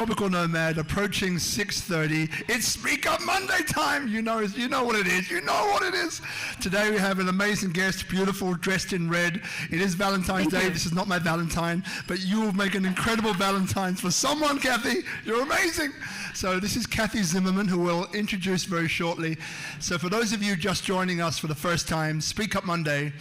Tropical Nomad approaching 6:30. It's Speak Up Monday time. You know what it is. You know what it is. Today we have an amazing guest, beautiful, dressed in red. It is Valentine's Day. This is not my Valentine, but you will make an incredible Valentine for someone, Cathy. You're amazing. So this is Cathy Zimmermann, who we'll introduce very shortly. So for those of you just joining us for the first time, Speak Up Monday.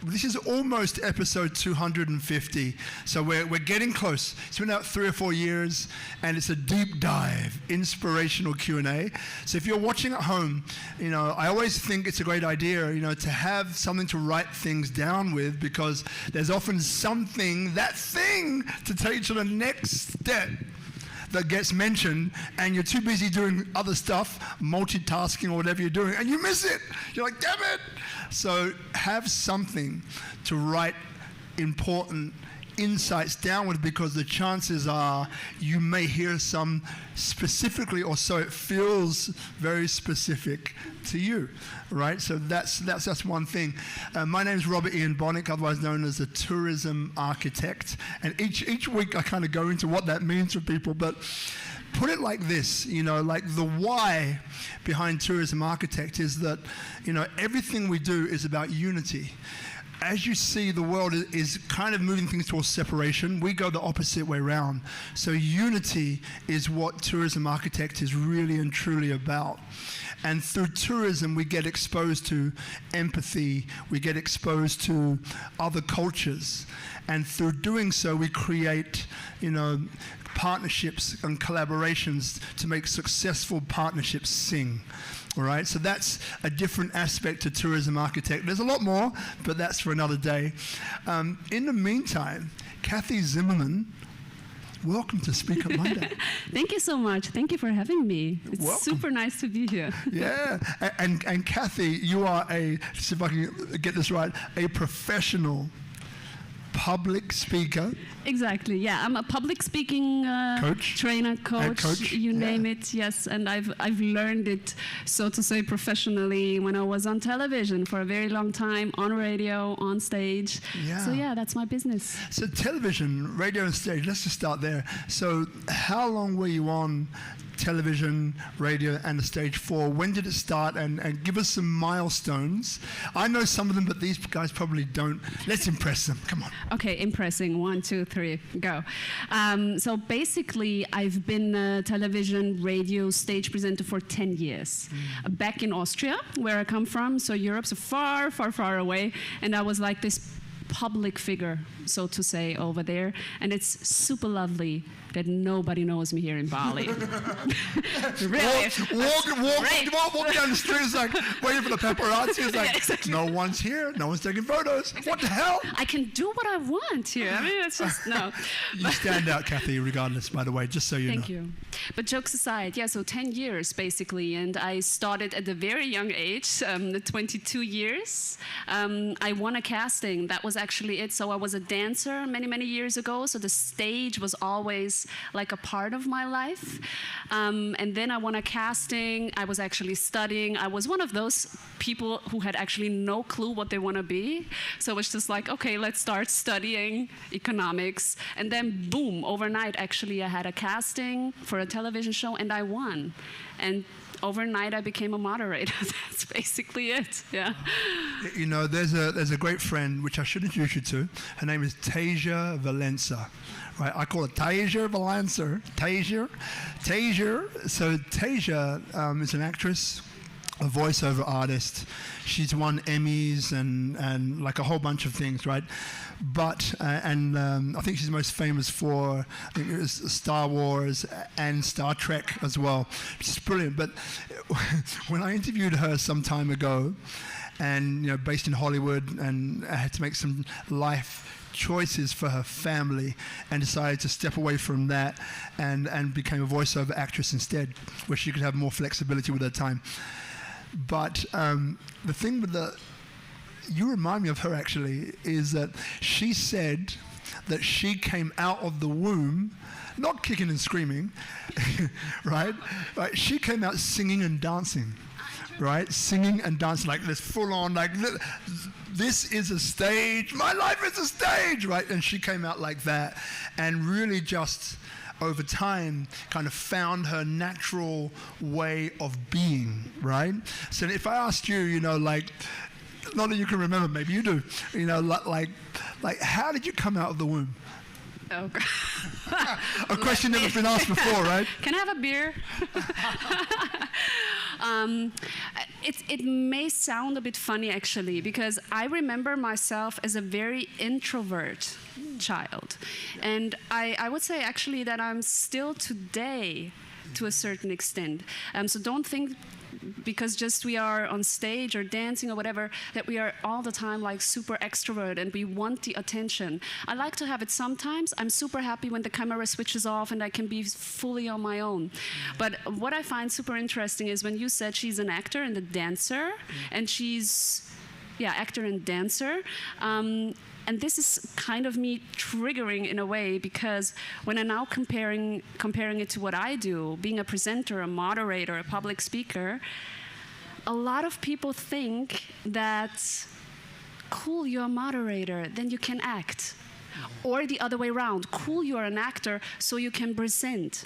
This is almost episode 250, so we're getting close. It's been out 3 or 4 years, and it's a deep dive, inspirational Q&A. So if you're watching at home, I always think it's a great idea, to have something to write things down with, because there's often something, that thing, to take you to the next step that gets mentioned, and you're too busy doing other stuff, multitasking or whatever you're doing, and you miss it. You're like, damn it. So have something to write important insights down with, because the chances are you may hear some specifically, or so it feels very specific to you, right? So that's one thing. My name is Robert Ian Bonnick, otherwise known as a tourism architect, and each week I kind of go into what that means for people, but put it like this, like the why behind tourism architect is that, everything we do is about unity. As you see, the world is kind of moving things towards separation. We go the opposite way around. So unity is what tourism architect is really and truly about. And through tourism, we get exposed to empathy. We get exposed to other cultures. And through doing so, we create, partnerships and collaborations to make successful partnerships sing. All right, so that's a different aspect to tourism architect. There's a lot more, but that's for another day. In the meantime, Cathy Zimmermann, welcome to Speak Up Monday. Thank you so much. Thank you for having me. It's super nice to be here. Yeah, and Cathy, you are see if I can get this right, a professional public speaker. Exactly, yeah. I'm a public speaking trainer, coach, you name it, yes. And I've learned it, so to say, professionally when I was on television for a very long time, on radio, on stage. Yeah. So yeah, that's my business. So television, radio and stage, let's just start there. So how long were you on television, radio, and the stage for? When did it start? And give us some milestones. I know some of them, but these guys probably don't. Let's impress them. Come on. Okay, impressing. 1, 2, 3, go. So basically, I've been a television, radio, stage presenter for 10 years. Back in Austria, where I come from, so Europe's far, far, far away, and I was like this public figure, so to say, over there, and it's super lovely that nobody knows me here in Bali. Really? Walk down the street, it's like waiting for the paparazzi. It's like, yeah, exactly. No one's here, no one's taking photos. Exactly. What the hell? I can do what I want here. I mean, it's just, no. You stand out, Cathy, regardless, by the way, just so you know. Thank you. But jokes aside, yeah, so 10 years, basically, and I started at a very young age, 22 years. I won a casting. That was actually it. So I was a dancer many, many years ago, so the stage was always like a part of my life. And then I won a casting. I was actually studying. I was one of those people who had actually no clue what they want to be. So it was just like, okay, let's start studying economics. And then boom, overnight, actually, I had a casting for a television show and I won. And overnight, I became a moderator. That's basically it. Yeah. There's a great friend which I should introduce you to. Her name is Tasia Valenza. Right, I call it Tasia Valenza. Tasia. So Tasia is an actress, a voiceover artist. She's won Emmys and like a whole bunch of things, right? But I think she's most famous for, I think it was Star Wars and Star Trek as well, which is brilliant. But when I interviewed her some time ago, and based in Hollywood, and I had to make some life choices for her family, and decided to step away from that and became a voiceover actress instead, where she could have more flexibility with her time. But the thing with you remind me of her actually, is that she said that she came out of the womb not kicking and screaming, right? She came out singing and dancing. Right? Singing and dancing like this, full on, like this is a stage, my life is a stage, right? And she came out like that and really just over time, kind of found her natural way of being, right? So if I asked you, you know, like, not that you can remember, maybe you do, you know, like how did you come out of the womb? Oh, God. A question never been asked before, right? Can I have a beer? It may sound a bit funny, actually, because I remember myself as a very introvert child. And I would say, actually, that I'm still today, to a certain extent. So don't think because just we are on stage or dancing or whatever, that we are all the time like super extrovert and we want the attention. I like to have it sometimes. I'm super happy when the camera switches off and I can be fully on my own. But what I find super interesting is when you said she's an actor and a dancer, and she's, yeah, actor and dancer. And this is kind of me triggering in a way, because when I'm now comparing it to what I do, being a presenter, a moderator, a public speaker, a lot of people think that, cool, you're a moderator, then you can act. Or the other way around, cool, you're an actor, so you can present.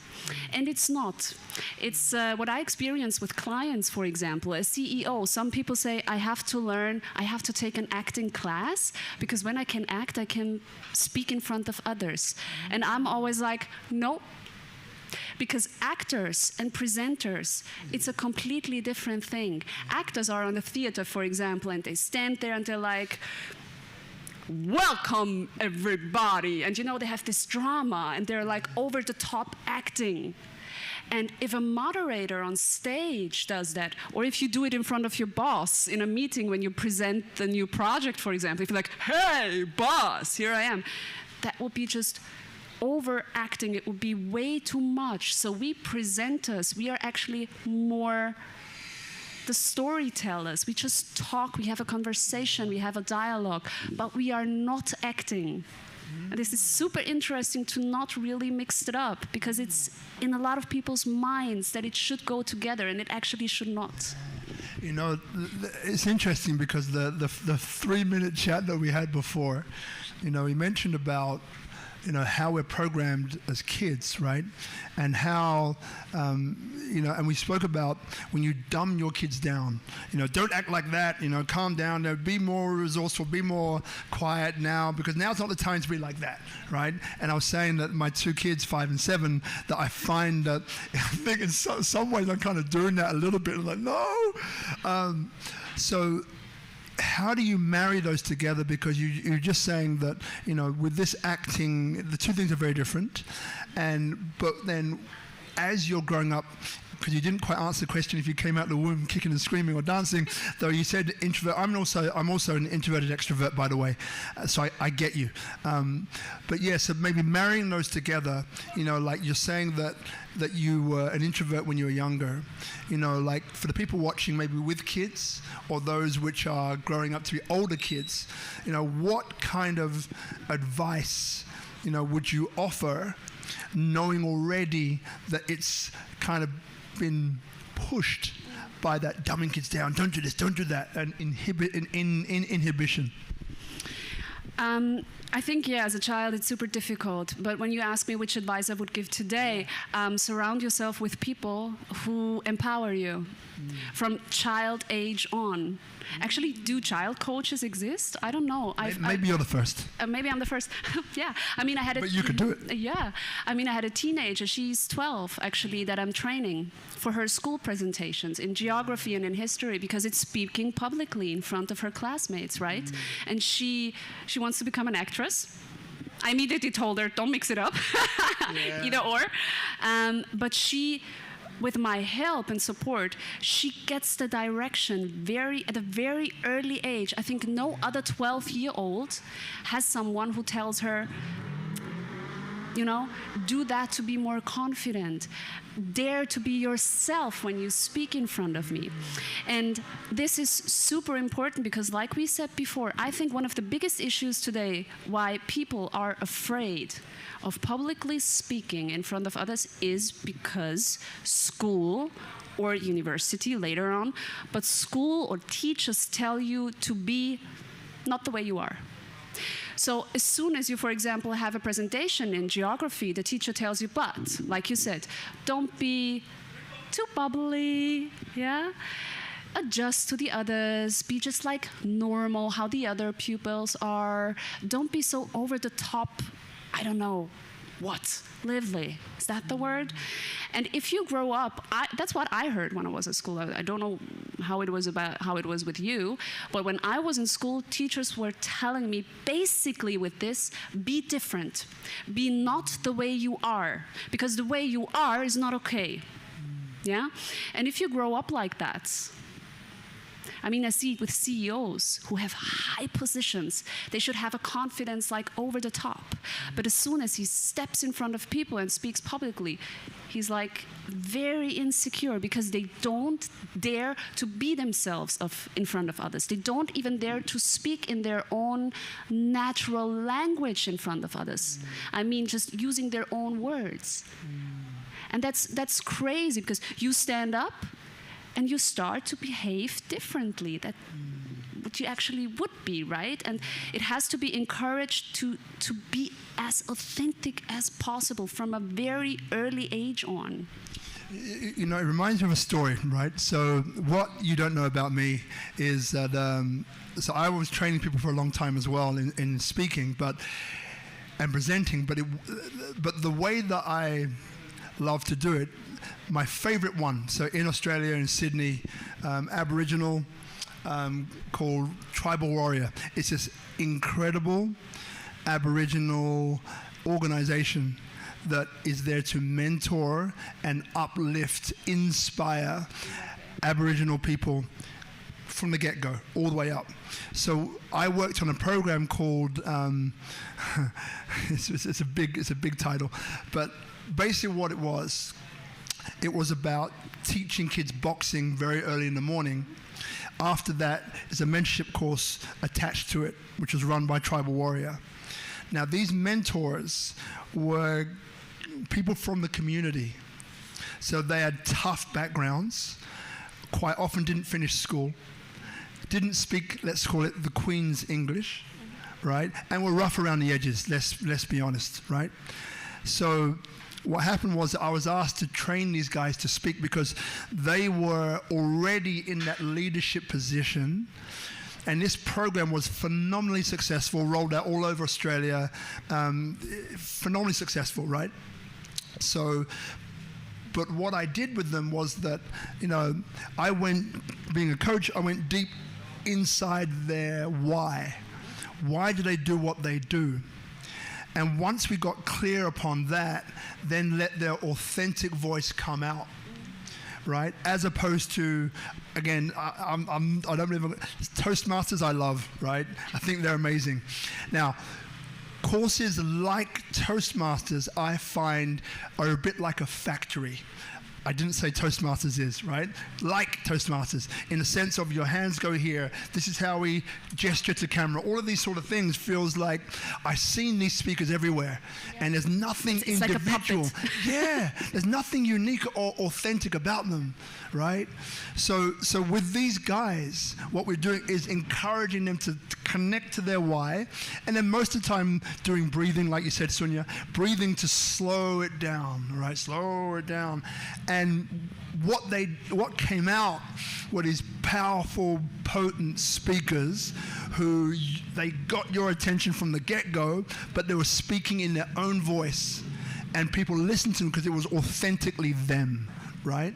And it's not. It's what I experience with clients, for example, as CEO. Some people say, I have to learn, I have to take an acting class, because when I can act, I can speak in front of others. And I'm always like, no. Because actors and presenters, it's a completely different thing. Actors are on the theater, for example, and they stand there and they're like, welcome everybody, and you know, they have this drama and they're like over the top acting. And if a moderator on stage does that, or if you do it in front of your boss in a meeting when you present the new project, for example, if you're like, hey boss, here I am, that would be just overacting. It would be way too much. So we presenters, we are actually more the storytellers. We just talk, we have a conversation, we have a dialogue, but we are not acting. And this is super interesting to not really mix it up, because it's in a lot of people's minds that it should go together, and it actually should not. You know, it's interesting because the 3-minute chat that we had before, you know, he mentioned about, you know, how we're programmed as kids, right? And how, you know, and we spoke about when you dumb your kids down, you know, don't act like that, you know, calm down, be more resourceful, be more quiet now, because now's not the time to be like that, right? And I was saying that my 2 kids, 5 and 7, that I find that, I think in some ways I'm kind of doing that a little bit, I'm like, no. So, how do you marry those together? Because you're just saying that, you know, with this acting, the two things are very different. But then as you're growing up, because you didn't quite answer the question if you came out of the womb kicking and screaming or dancing, though you said introvert. I'm also an introverted extrovert, by the way, so I get you. But yeah, so maybe marrying those together, you know, like you're saying that you were an introvert when you were younger, you know, like for the people watching maybe with kids or those which are growing up to be older kids, you know, what kind of advice, you know, would you offer, knowing already that it's kind of been pushed by that dumbing kids down, don't do this, don't do that, and inhibition? I think, yeah, as a child, it's super difficult. But when you ask me which advice I would give today, surround yourself with people who empower you from child age on. Actually, do child coaches exist? I don't know. Maybe you're the first. Maybe I'm the first. Yeah. I mean, I had a... But you could do it. Yeah. I mean, I had a teenager. She's 12, actually, that I'm training for her school presentations in geography and in history, because it's speaking publicly in front of her classmates, right? And she wants to become an actress. I immediately told her, don't mix it up. Yeah. Either or. But she... with my help and support, she gets the direction at a very early age. I think no other 12-year-old has someone who tells her, you know, do that to be more confident. Dare to be yourself when you speak in front of me. And this is super important because, like we said before, I think one of the biggest issues today why people are afraid of publicly speaking in front of others is because school or university later on, but school or teachers tell you to be not the way you are. So as soon as you, for example, have a presentation in geography, the teacher tells you, but, like you said, don't be too bubbly, yeah? Adjust to the others, be just like normal, how the other pupils are. Don't be so over the top, I don't know, what? Lively, is that the word? And if you grow up, that's what I heard when I was at school. I don't know how it was with you, but when I was in school, teachers were telling me basically with this, be different. Be not the way you are, because the way you are is not okay. Yeah? And if you grow up like that, I mean, I see it with CEOs who have high positions. They should have a confidence like over the top. But as soon as he steps in front of people and speaks publicly, he's like very insecure because they don't dare to be themselves in front of others. They don't even dare to speak in their own natural language in front of others. I mean, just using their own words. And that's crazy because you stand up and you start to behave differently, that what you actually would be, right? And it has to be encouraged to be as authentic as possible from a very early age on. You know, it reminds me of a story, right? So what you don't know about me is that, so I was training people for a long time as well in speaking and presenting, but the way that I love to do it, my favorite one, so in Australia, in Sydney, Aboriginal, called Tribal Warrior. It's this incredible Aboriginal organization that is there to mentor and uplift, inspire Aboriginal people from the get-go, all the way up. So I worked on a program called, it's a big title, but basically what it was about teaching kids boxing very early in the morning. After that is a mentorship course attached to it, which was run by Tribal Warrior. Now these mentors were people from the community. So they had tough backgrounds, quite often didn't finish school, didn't speak, let's call it the Queen's English, right? And were rough around the edges, let's be honest, right? So what happened was I was asked to train these guys to speak because they were already in that leadership position. And this program was phenomenally successful, rolled out all over Australia, phenomenally successful, right? So, but what I did with them was that, you know, being a coach, I went deep inside their why. Why do they do what they do? And once we got clear upon that, then let their authentic voice come out, right? As opposed to, again, I don't believe Toastmasters. I love, right? I think they're amazing. Now, courses like Toastmasters, I find, are a bit like a factory. I didn't say Toastmasters is, right? Like Toastmasters, in the sense of your hands go here, this is how we gesture to camera. All of these sort of things feels like I've seen these speakers everywhere, and there's nothing it's individual. Like a puppet. Yeah, there's nothing unique or authentic about them, right? So with these guys, what we're doing is encouraging them to connect to their why, and then most of the time doing breathing, like you said, Sunya, breathing to slow it down, right? Slow it down. And what came out were these powerful, potent speakers who they got your attention from the get-go, but they were speaking in their own voice, and people listened to them because it was authentically them, right?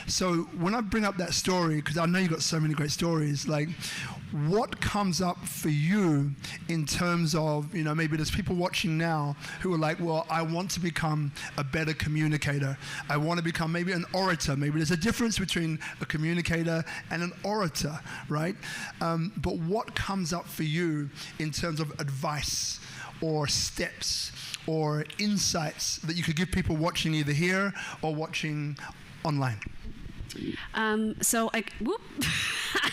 So when I bring up that story, because I know you've got so many great stories, like what comes up for you in terms of, you know, maybe there's people watching now who are like, well, I want to become a better communicator. I want to become maybe an orator. Maybe there's a difference between a communicator and an orator, right? But what comes up for you in terms of advice or steps or insights that you could give people watching either here or watching online? So I whoop.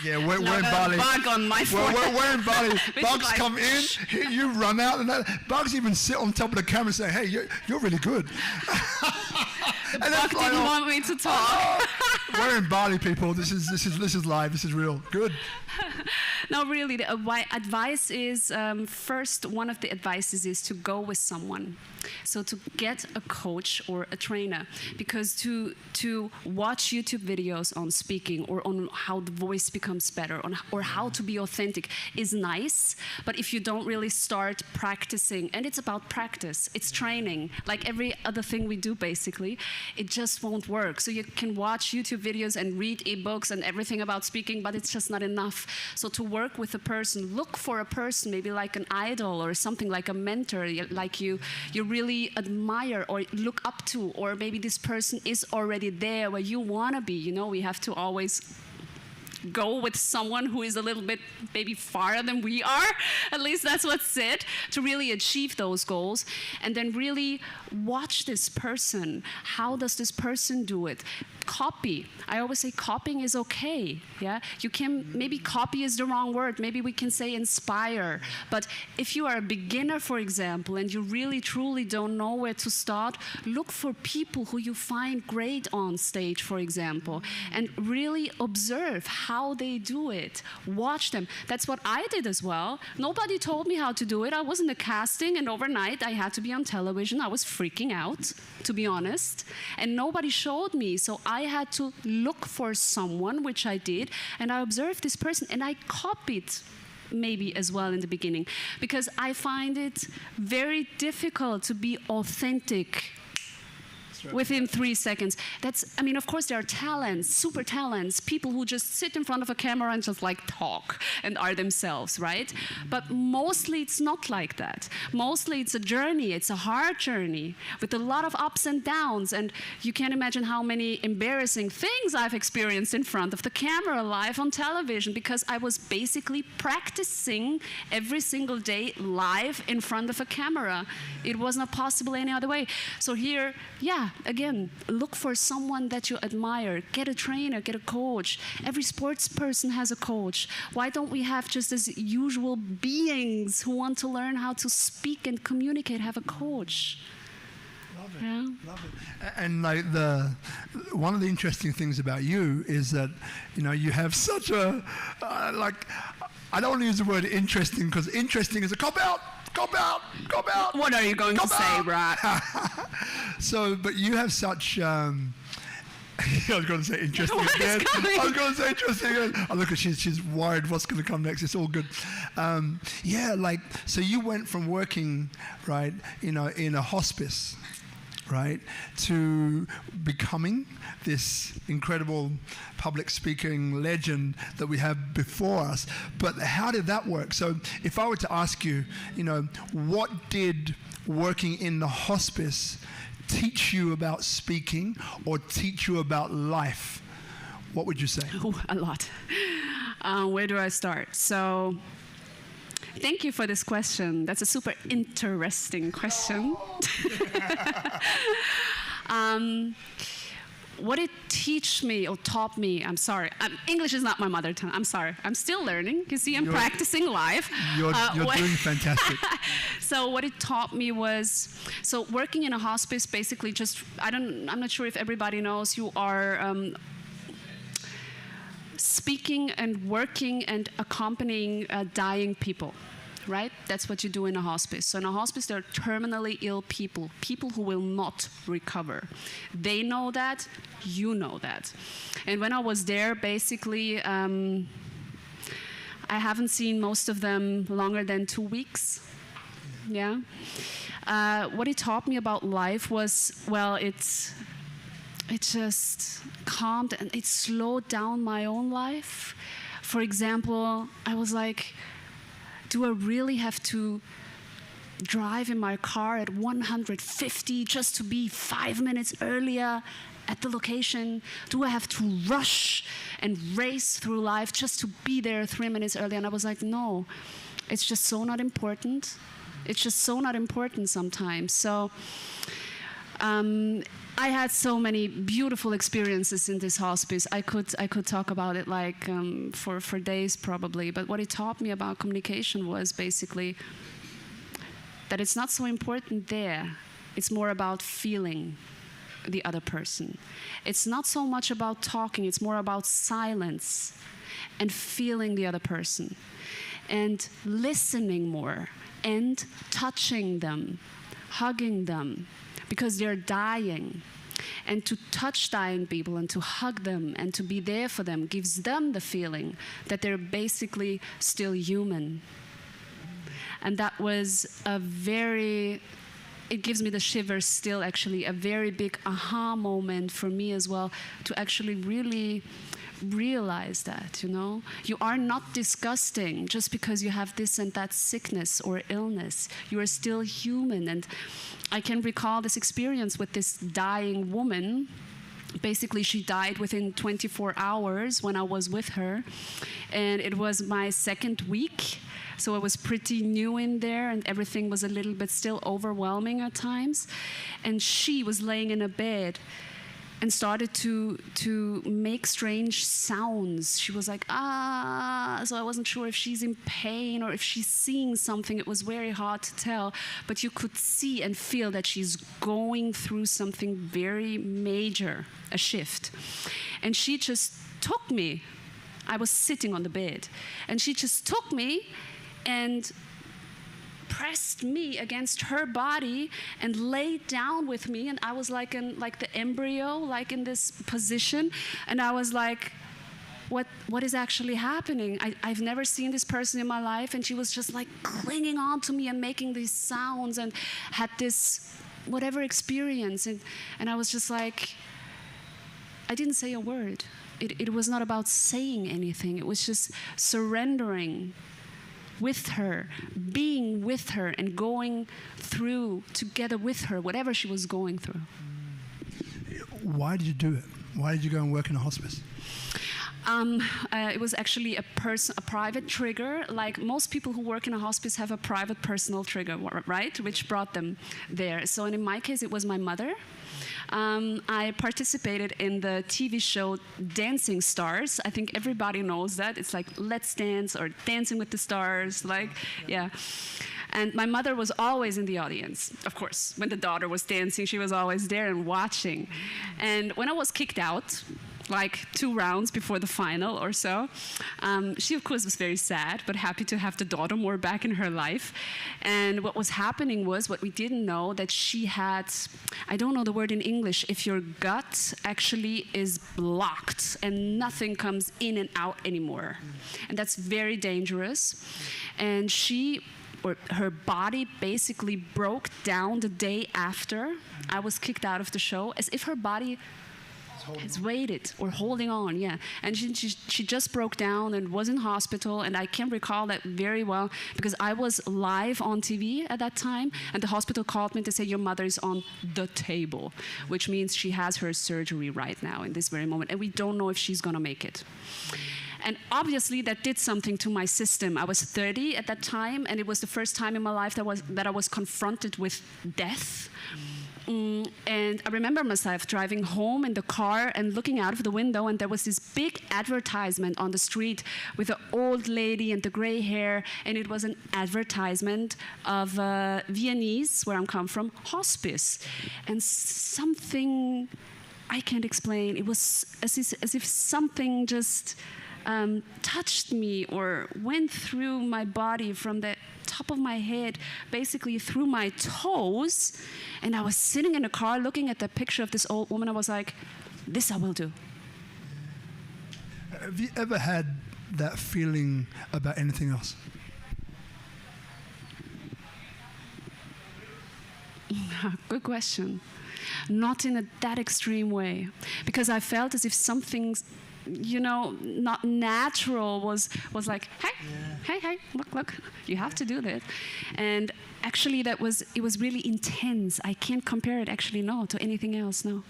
Yeah, we're in Bali. Bug on my forehead. We're in Bali. Bugs like, come in, you run out, and Bugs even sit on top of the camera and say, "Hey, you're really good." And Bug didn't want me to talk. We're in Bali, people. This is live. This is real. Good. No, really, the advice is, first, one of the advices is to go with someone. So to get a coach or a trainer, because to watch YouTube videos on speaking or on how the voice becomes better or how to be authentic is nice, but if you don't really start practicing, and it's about practice, it's training, like every other thing we do basically, it just won't work. So you can watch YouTube videos and read ebooks and everything about speaking, but it's just not enough. So to work with a person, look for a person, maybe like an idol or something like a mentor, like you really admire or look up to, or maybe this person is already there where you want to be. You know, we have to always go with someone who is a little bit maybe farther than we are, at least that's what's said, to really achieve those goals. And then really watch this person. How does this person do it? Copy. I always say copying is okay. Yeah, you can, maybe copy is the wrong word, maybe we can say inspire. But if you are a beginner, for example, and you really truly don't know where to start, look for people who you find great on stage, for example, and really observe how they do it. Watch them. That's what I did as well. Nobody told me how to do it. I was in a casting, and overnight I had to be on television. I was freaking out, to be honest, and nobody showed me. So I had to look for someone, which I did, and I observed this person, and I copied maybe as well in the beginning, because I find it very difficult to be authentic within 3 seconds. That's, I mean, of course there are talents, super talents, people who just sit in front of a camera and just like talk and are themselves, right? But mostly it's not like that. Mostly it's a journey, it's a hard journey with a lot of ups and downs, and you can't imagine how many embarrassing things I've experienced in front of the camera live on television, because I was basically practicing every single day live in front of a camera. It was not possible any other way. So here, yeah, again, look for someone that you admire. Get a trainer, get a coach. Every sports person has a coach. Why don't we have just as usual beings who want to learn how to speak and communicate have a coach? Love it. Yeah. Love it. And like one of the interesting things about you is that, you know, you have such a like, I don't want to use the word interesting, because interesting is a cop out. Cop out! Cop out! What are you going to say, Brad? So, but you have such. I was going to say interesting again. I was going to say interesting again. Oh, look, she's worried what's going to come next. It's all good. Yeah, like, so you went from working, right, you know, in a hospice, right, to becoming this incredible public speaking legend that we have before us. But how did that work? So if I were to ask you, you know, what did working in the hospice teach you about speaking or teach you about life? What would you say? Oh, a lot. Where do I start? So, thank you for this question. That's a super interesting question. What it teach me or taught me, I'm sorry, English is not my mother tongue, I'm sorry. I'm still learning. You see, I'm practicing live. You're doing fantastic. So what it taught me was, so working in a hospice, basically just, I'm not sure if everybody knows, you are speaking and working and accompanying dying people. Right? That's what you do in a hospice. So in a hospice, there are terminally ill people, people who will not recover. They know that, you know that. And when I was there, basically, I haven't seen most of them longer than 2 weeks. Yeah. What it taught me about life was, well, it just calmed and it slowed down my own life. For example, I was like, do I really have to drive in my car at 150 just to be 5 minutes earlier at the location? Do I have to rush and race through life just to be there 3 minutes earlier? And I was like, no, it's just so not important. It's just so not important sometimes. So I had so many beautiful experiences in this hospice. I could talk about it like for days probably. But what it taught me about communication was basically that it's not so important there. It's more about feeling the other person. It's not so much about talking. It's more about silence and feeling the other person. and listening more and touching them, hugging them, because they're dying. And to touch dying people and to hug them and to be there for them gives them the feeling that they're basically still human. And that was it gives me the shivers still, actually, a very big aha moment for me as well, to actually really realize that, You are not disgusting just because you have this and that sickness or illness. You are still human. And I can recall this experience with this dying woman. Basically, she died within 24 hours when I was with her. And it was my second week. So I was pretty new in there, and everything was a little bit still overwhelming at times. And she was laying in a bed and started to make strange sounds. She was like, ah, so I wasn't sure if she's in pain or if she's seeing something. It was very hard to tell, but you could see and feel that she's going through something very major, a shift. And she just took me. I was sitting on the bed, and she just took me and pressed me against her body and laid down with me, and I was like the embryo, like in this position, and I was like, what is actually happening? I've never seen this person in my life, and she was just like clinging on to me and making these sounds and had this whatever experience, and I was just like, I didn't say a word. It was not about saying anything. It was just surrendering with her, being with her, and going through together with her whatever she was going through. Why did you do it? Why did you go and work in a hospice? It was actually a private trigger. Like most people who work in a hospice have a private personal trigger, right? Which brought them there. So in my case, it was my mother. I participated in the TV show Dancing Stars. I think everybody knows that. It's like Let's Dance or Dancing with the Stars. Yeah. And my mother was always in the audience, of course. When the daughter was dancing, she was always there and watching. And when I was kicked out, like 2 rounds before the final or so, she of course was very sad, but happy to have the daughter more back in her life. And what was happening was, what we didn't know, that she had, I don't know the word in English, if your gut actually is blocked and nothing comes in and out anymore. And that's very dangerous. And her body basically broke down the day after I was kicked out of the show, as if her body has waited or holding on, yeah. And she just broke down and was in hospital, and I can recall that very well because I was live on TV at that time, and the hospital called me to say, your mother is on the table, which means she has her surgery right now in this very moment, and we don't know if she's gonna make it. And obviously that did something to my system. I was 30 at that time, and it was the first time in my life that I was confronted with death. And I remember myself driving home in the car and looking out of the window, and there was this big advertisement on the street with the old lady and the gray hair, and it was an advertisement of Viennese, where I'm come from, hospice. And something I can't explain. It was as if something just touched me or went through my body from the top of my head, basically through my toes. And I was sitting in a car looking at the picture of this old woman. I was like, this I will do. Have you ever had that feeling about anything else? Good question. Not in that extreme way, because I felt as if something's, not natural was like, hey, look, you have to do that. And actually it was really intense. I can't compare it actually, no, to anything else, no.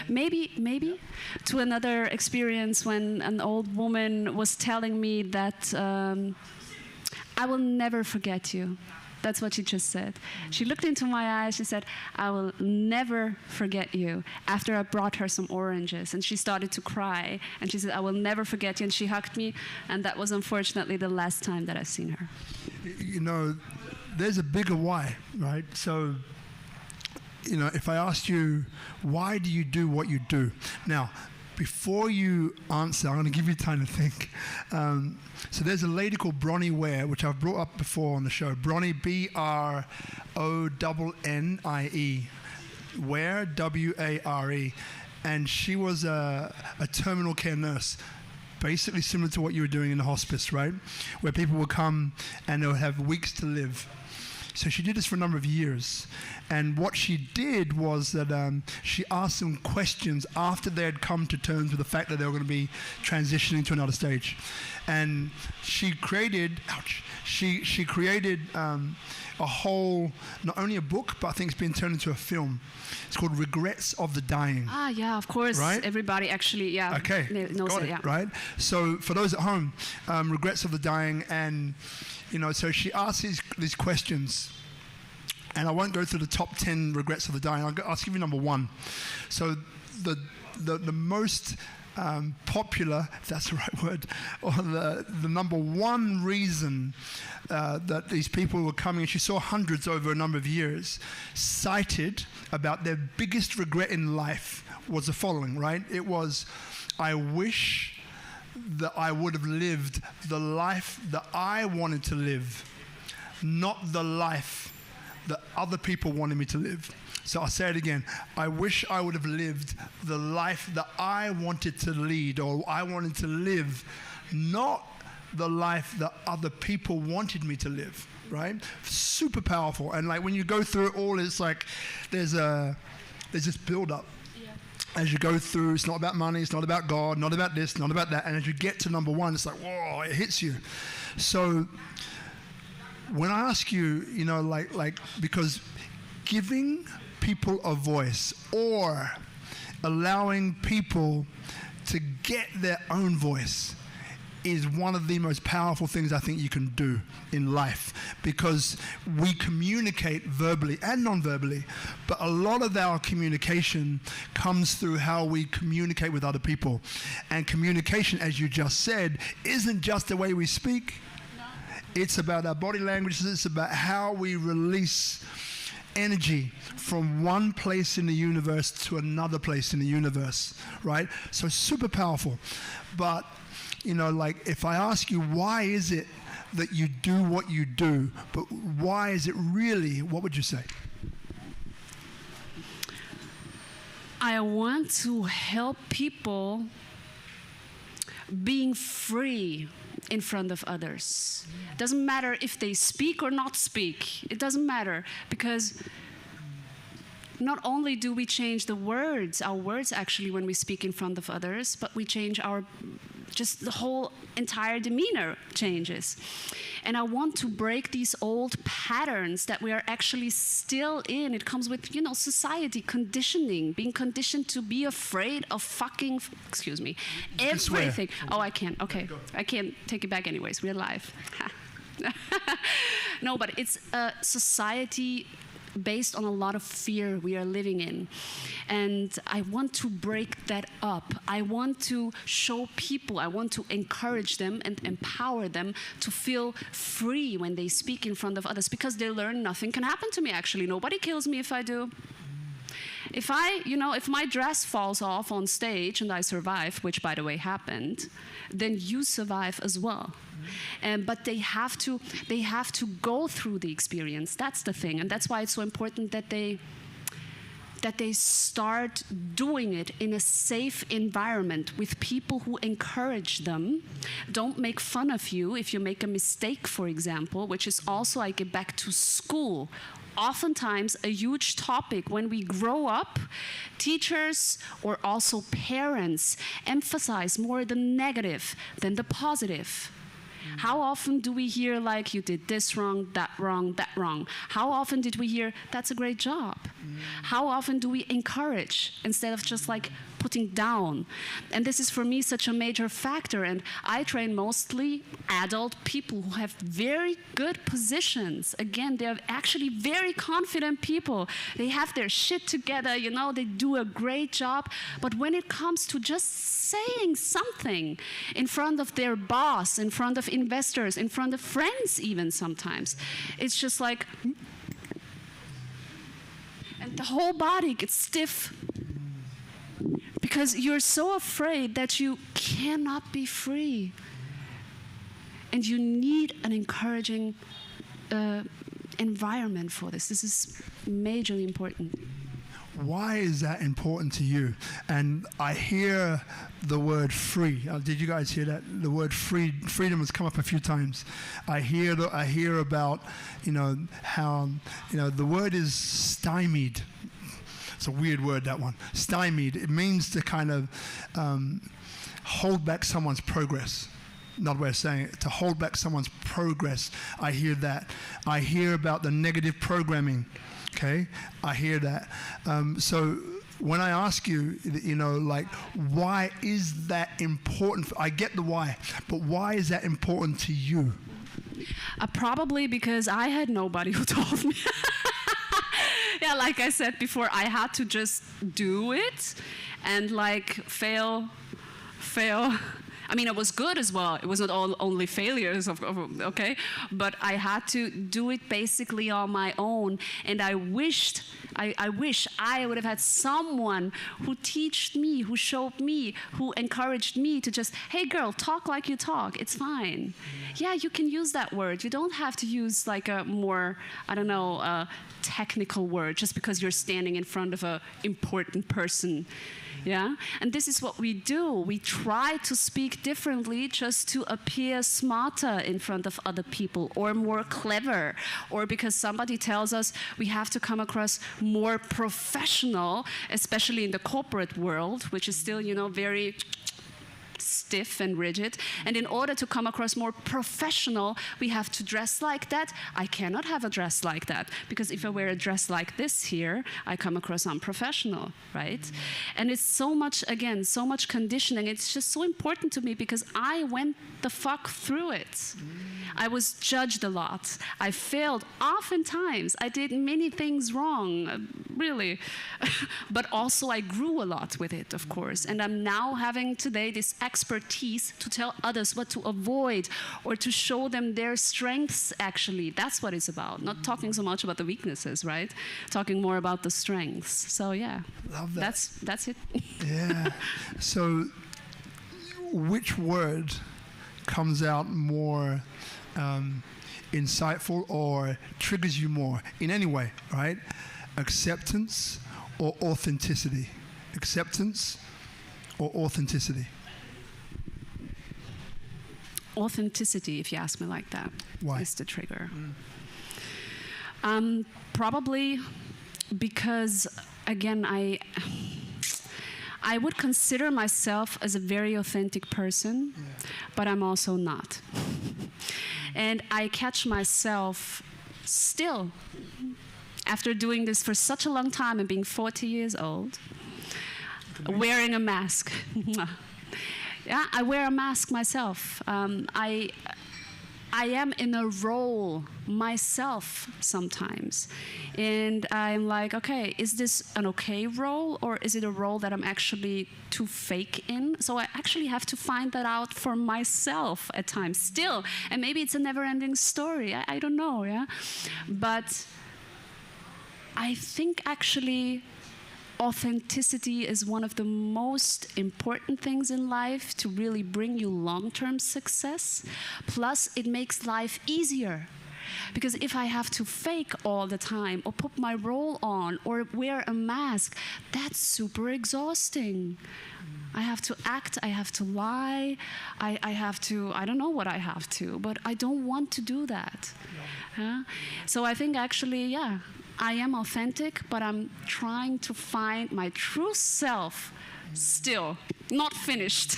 Maybe to another experience when an old woman was telling me that I will never forget you. That's what she just said. She looked into my eyes, she said, I will never forget you, after I brought her some oranges. And she started to cry, and she said, I will never forget you, and she hugged me, and that was unfortunately the last time that I've seen her. There's a bigger why, right? So, if I asked you, why do you do what you do? Now, before you answer, I'm going to give you time to think. So there's a lady called Bonnie Ware, which I've brought up before on the show. Bonnie, B-R-O-N-N-I-E. Ware, W-A-R-E. And she was a terminal care nurse, basically similar to what you were doing in the hospice, right? Where people would come and they would have weeks to live. So she did this for a number of years. And what she did was that she asked them questions after they had come to terms with the fact that they were going to be transitioning to another stage. And she created, she created a whole, not only a book, but I think it's been turned into a film. It's called Regrets of the Dying. Ah, yeah, of course. Right? Everybody actually, okay. knows Got it, yeah. Right? So for those at home, Regrets of the Dying, and so she asked these questions, and I won't go through the top 10 regrets of the dying. I'll give you number one. So the most popular, if that's the right word, or the number one reason that these people were coming, and she saw hundreds over a number of years, cited about their biggest regret in life was the following, right? It was, I wish that I would have lived the life that I wanted to live, not the life that other people wanted me to live. So I'll say it again. I wish I would have lived the life that I wanted to lead, or I wanted to live, not the life that other people wanted me to live, right? Super powerful. And like when you go through it all, it's like there's this build-up. As you go through, it's not about money, it's not about God, not about this, not about that. And as you get to number one, it's like, whoa, it hits you. So when I ask you, because giving people a voice or allowing people to get their own voice is one of the most powerful things I think you can do in life, because we communicate verbally and non-verbally, but a lot of our communication comes through how we communicate with other people. And communication, as you just said, isn't just the way we speak. It's about our body language. It's about how we release energy from one place in the universe to another place in the universe, right? So super powerful. But, if I ask you, why is it that you do what you do, but why is it really, what would you say? I want to help people being free in front of others. It doesn't matter if they speak or not speak. It doesn't matter, because not only do we change our words actually when we speak in front of others, but we change just the whole entire demeanor changes. And I want to break these old patterns that we are actually still in. It comes with, society conditioning, being conditioned to be afraid of fucking, everything. Oh, I can't. Okay. I can't take it back anyways. We're live. No, but it's a society based on a lot of fear we are living in. And I want to break that up. I want to show people, I want to encourage them and empower them to feel free when they speak in front of others, because they learn nothing can happen to me actually. Nobody kills me if I do. If if my dress falls off on stage and I survive, which by the way happened, then you survive as well. But they have to go through the experience. That's the thing, and that's why it's so important that they start doing it in a safe environment with people who encourage them, don't make fun of you if you make a mistake, for example, which is also, I get back to school. Oftentimes a huge topic when we grow up, teachers or also parents emphasize more the negative than the positive. How often do we hear like, you did this wrong, that wrong, that wrong? How often did we hear, that's a great job? How often do we encourage instead of just like putting down? And this is for me such a major factor. And I train mostly adult people who have very good positions. Again, they're actually very confident people. They have their shit together, they do a great job. But when it comes to just saying something in front of their boss, in front of investors, in front of friends even sometimes, it's just like, and the whole body gets stiff Because you're so afraid that you cannot be free. And you need an encouraging environment for this. This is majorly important. Why is that important to you? And I hear the word free. Did you guys hear that? The word freedom has come up a few times. I hear about, how, the word is stymied. It's a weird word, that one. Stymied. It means to kind of hold back someone's progress. Not a way of saying it. To hold back someone's progress. I hear that. I hear about the negative programming. Okay, I hear that. So when I ask you, why is that important? I get the why, but why is that important to you? Probably because I had nobody who told me. Yeah, like I said before, I had to just do it and fail. I mean, it was good as well. It was not only failures, okay? But I had to do it basically on my own. And I wish I would have had someone who taught me, who showed me, who encouraged me to just, hey girl, talk like you talk. It's fine. Yeah, you can use that word. You don't have to use a more, technical word just because you're standing in front of an important person. Yeah, and this is what we do. We try to speak differently just to appear smarter in front of other people or more clever, or because somebody tells us we have to come across more professional, especially in the corporate world, which is still, very stiff and rigid. And in order to come across more professional, we have to dress like that. I cannot have a dress like that, because if I wear a dress like this here, I come across unprofessional, right? And it's so much conditioning. It's just so important to me because I went the fuck through it. I was judged a lot. I failed oftentimes. I did many things wrong, really. But also I grew a lot with it, of course. And I'm now having today this expertise to tell others what to avoid or to show them their strengths, actually. That's what it's about. Not talking so much about the weaknesses, right? Talking more about the strengths. So yeah, love that. That's it. Yeah. So which word comes out more insightful or triggers you more in any way, right? Acceptance or authenticity? Acceptance or authenticity? Authenticity, if you ask me like that. Why? Is the trigger. Probably because, again, I would consider myself as a very authentic person, but I'm also not. And I catch myself still, after doing this for such a long time and being 40 years old, wearing a mask. Yeah, I wear a mask myself. I am in a role myself sometimes. And I'm like, okay, is this an okay role, or is it a role that I'm actually too fake in? So I actually have to find that out for myself at times still. And maybe it's a never-ending story. I don't know, yeah? But I think actually authenticity is one of the most important things in life to really bring you long-term success. Plus, it makes life easier. Because if I have to fake all the time, or put my role on, or wear a mask, that's super exhausting. I have to act, I have to lie, I have to, I don't know what I have to, but I don't want to do that. So I think actually, yeah, I am authentic, but I'm trying to find my true self still, not finished.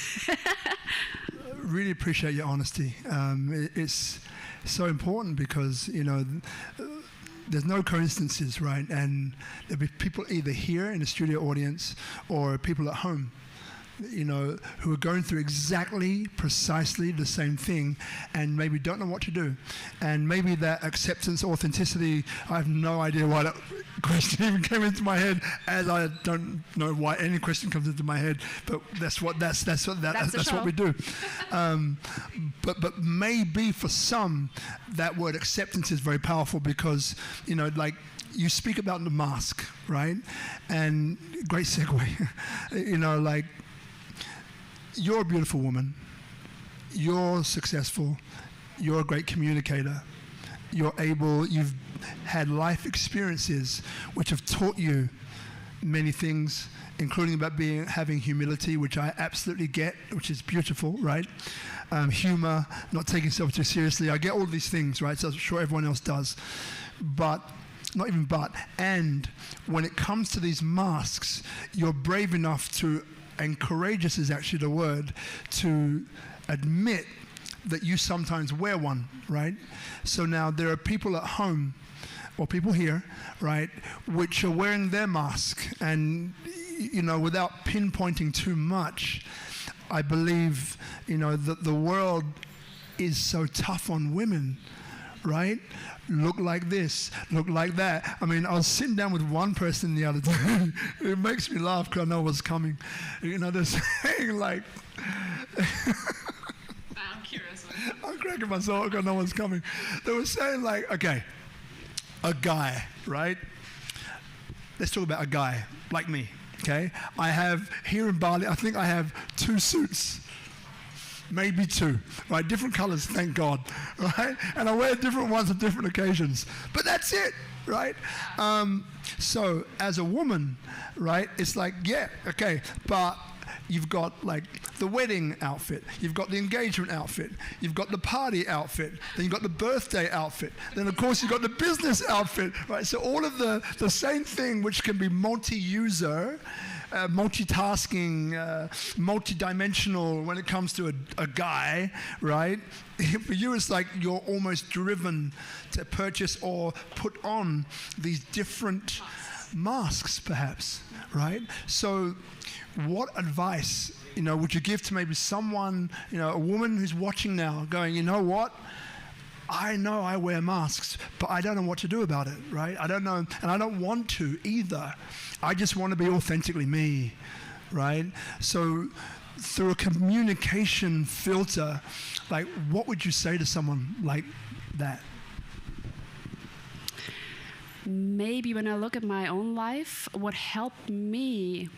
Really appreciate your honesty. It's so important because, you know, there's no coincidences, right? And there'll be people either here in the studio audience or people at home who are going through exactly, precisely the same thing and maybe don't know what to do. And maybe that acceptance, authenticity, I have no idea why that question even came into my head, as I don't know why any question comes into my head, but that's what we do. But maybe for some, that word acceptance is very powerful because, like, you speak about the mask, right? And great segue, like, you're a beautiful woman, you're successful, you're a great communicator, you've had life experiences which have taught you many things, including about having humility, which I absolutely get, which is beautiful, right? Humor, not taking yourself too seriously. I get all these things, right? So I'm sure everyone else does. And when it comes to these masks, you're brave enough to, and courageous is actually the word, to admit that you sometimes wear one, right? So now there are people at home, or people here, right, which are wearing their mask. And, without pinpointing too much, I believe, that the world is so tough on women, right? Look like this, look like that. I mean, I was sitting down with one person the other day. It makes me laugh because I know what's coming. They're saying like... I'm curious. I'm cracking myself because I know what's coming. They were saying like, okay, a guy, right? Let's talk about a guy like me, okay? I have, here in Bali, I think I have 2 suits. Maybe 2, right? Different colors, thank God, right? And I wear different ones on different occasions. But that's it, right? So as a woman, right, it's like, yeah, okay, but you've got like the wedding outfit, you've got the engagement outfit, you've got the party outfit, then you've got the birthday outfit, then of course you've got the business outfit, right? So all of the same thing, which can be multi-user, multitasking, multi-dimensional when it comes to a guy, right? For you, it's like you're almost driven to purchase or put on these different masks, perhaps, right? So what advice, would you give to maybe someone, a woman who's watching now going, you know what? I know I wear masks, but I don't know what to do about it, right? I don't know, and I don't want to either. I just want to be authentically me, right? So through a communication filter, like, what would you say to someone like that? Maybe when I look at my own life, what helped me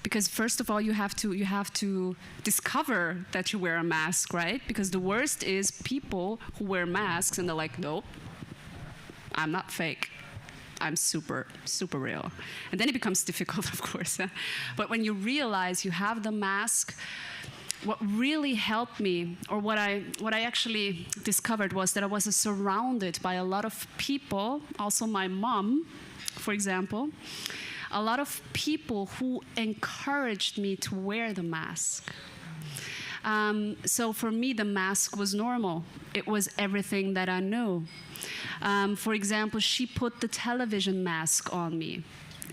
because first of all you have to discover that you wear a mask, right? Because the worst is people who wear masks and they're like, nope, I'm not fake, I'm super real. And then it becomes difficult, of course. But when you realize you have the mask, what really helped me, or what I actually discovered, was that I was surrounded by a lot of people, also my mom, for example, a lot of people who encouraged me to wear the mask. So for me, the mask was normal. It was everything that I knew. For example, she put the television mask on me.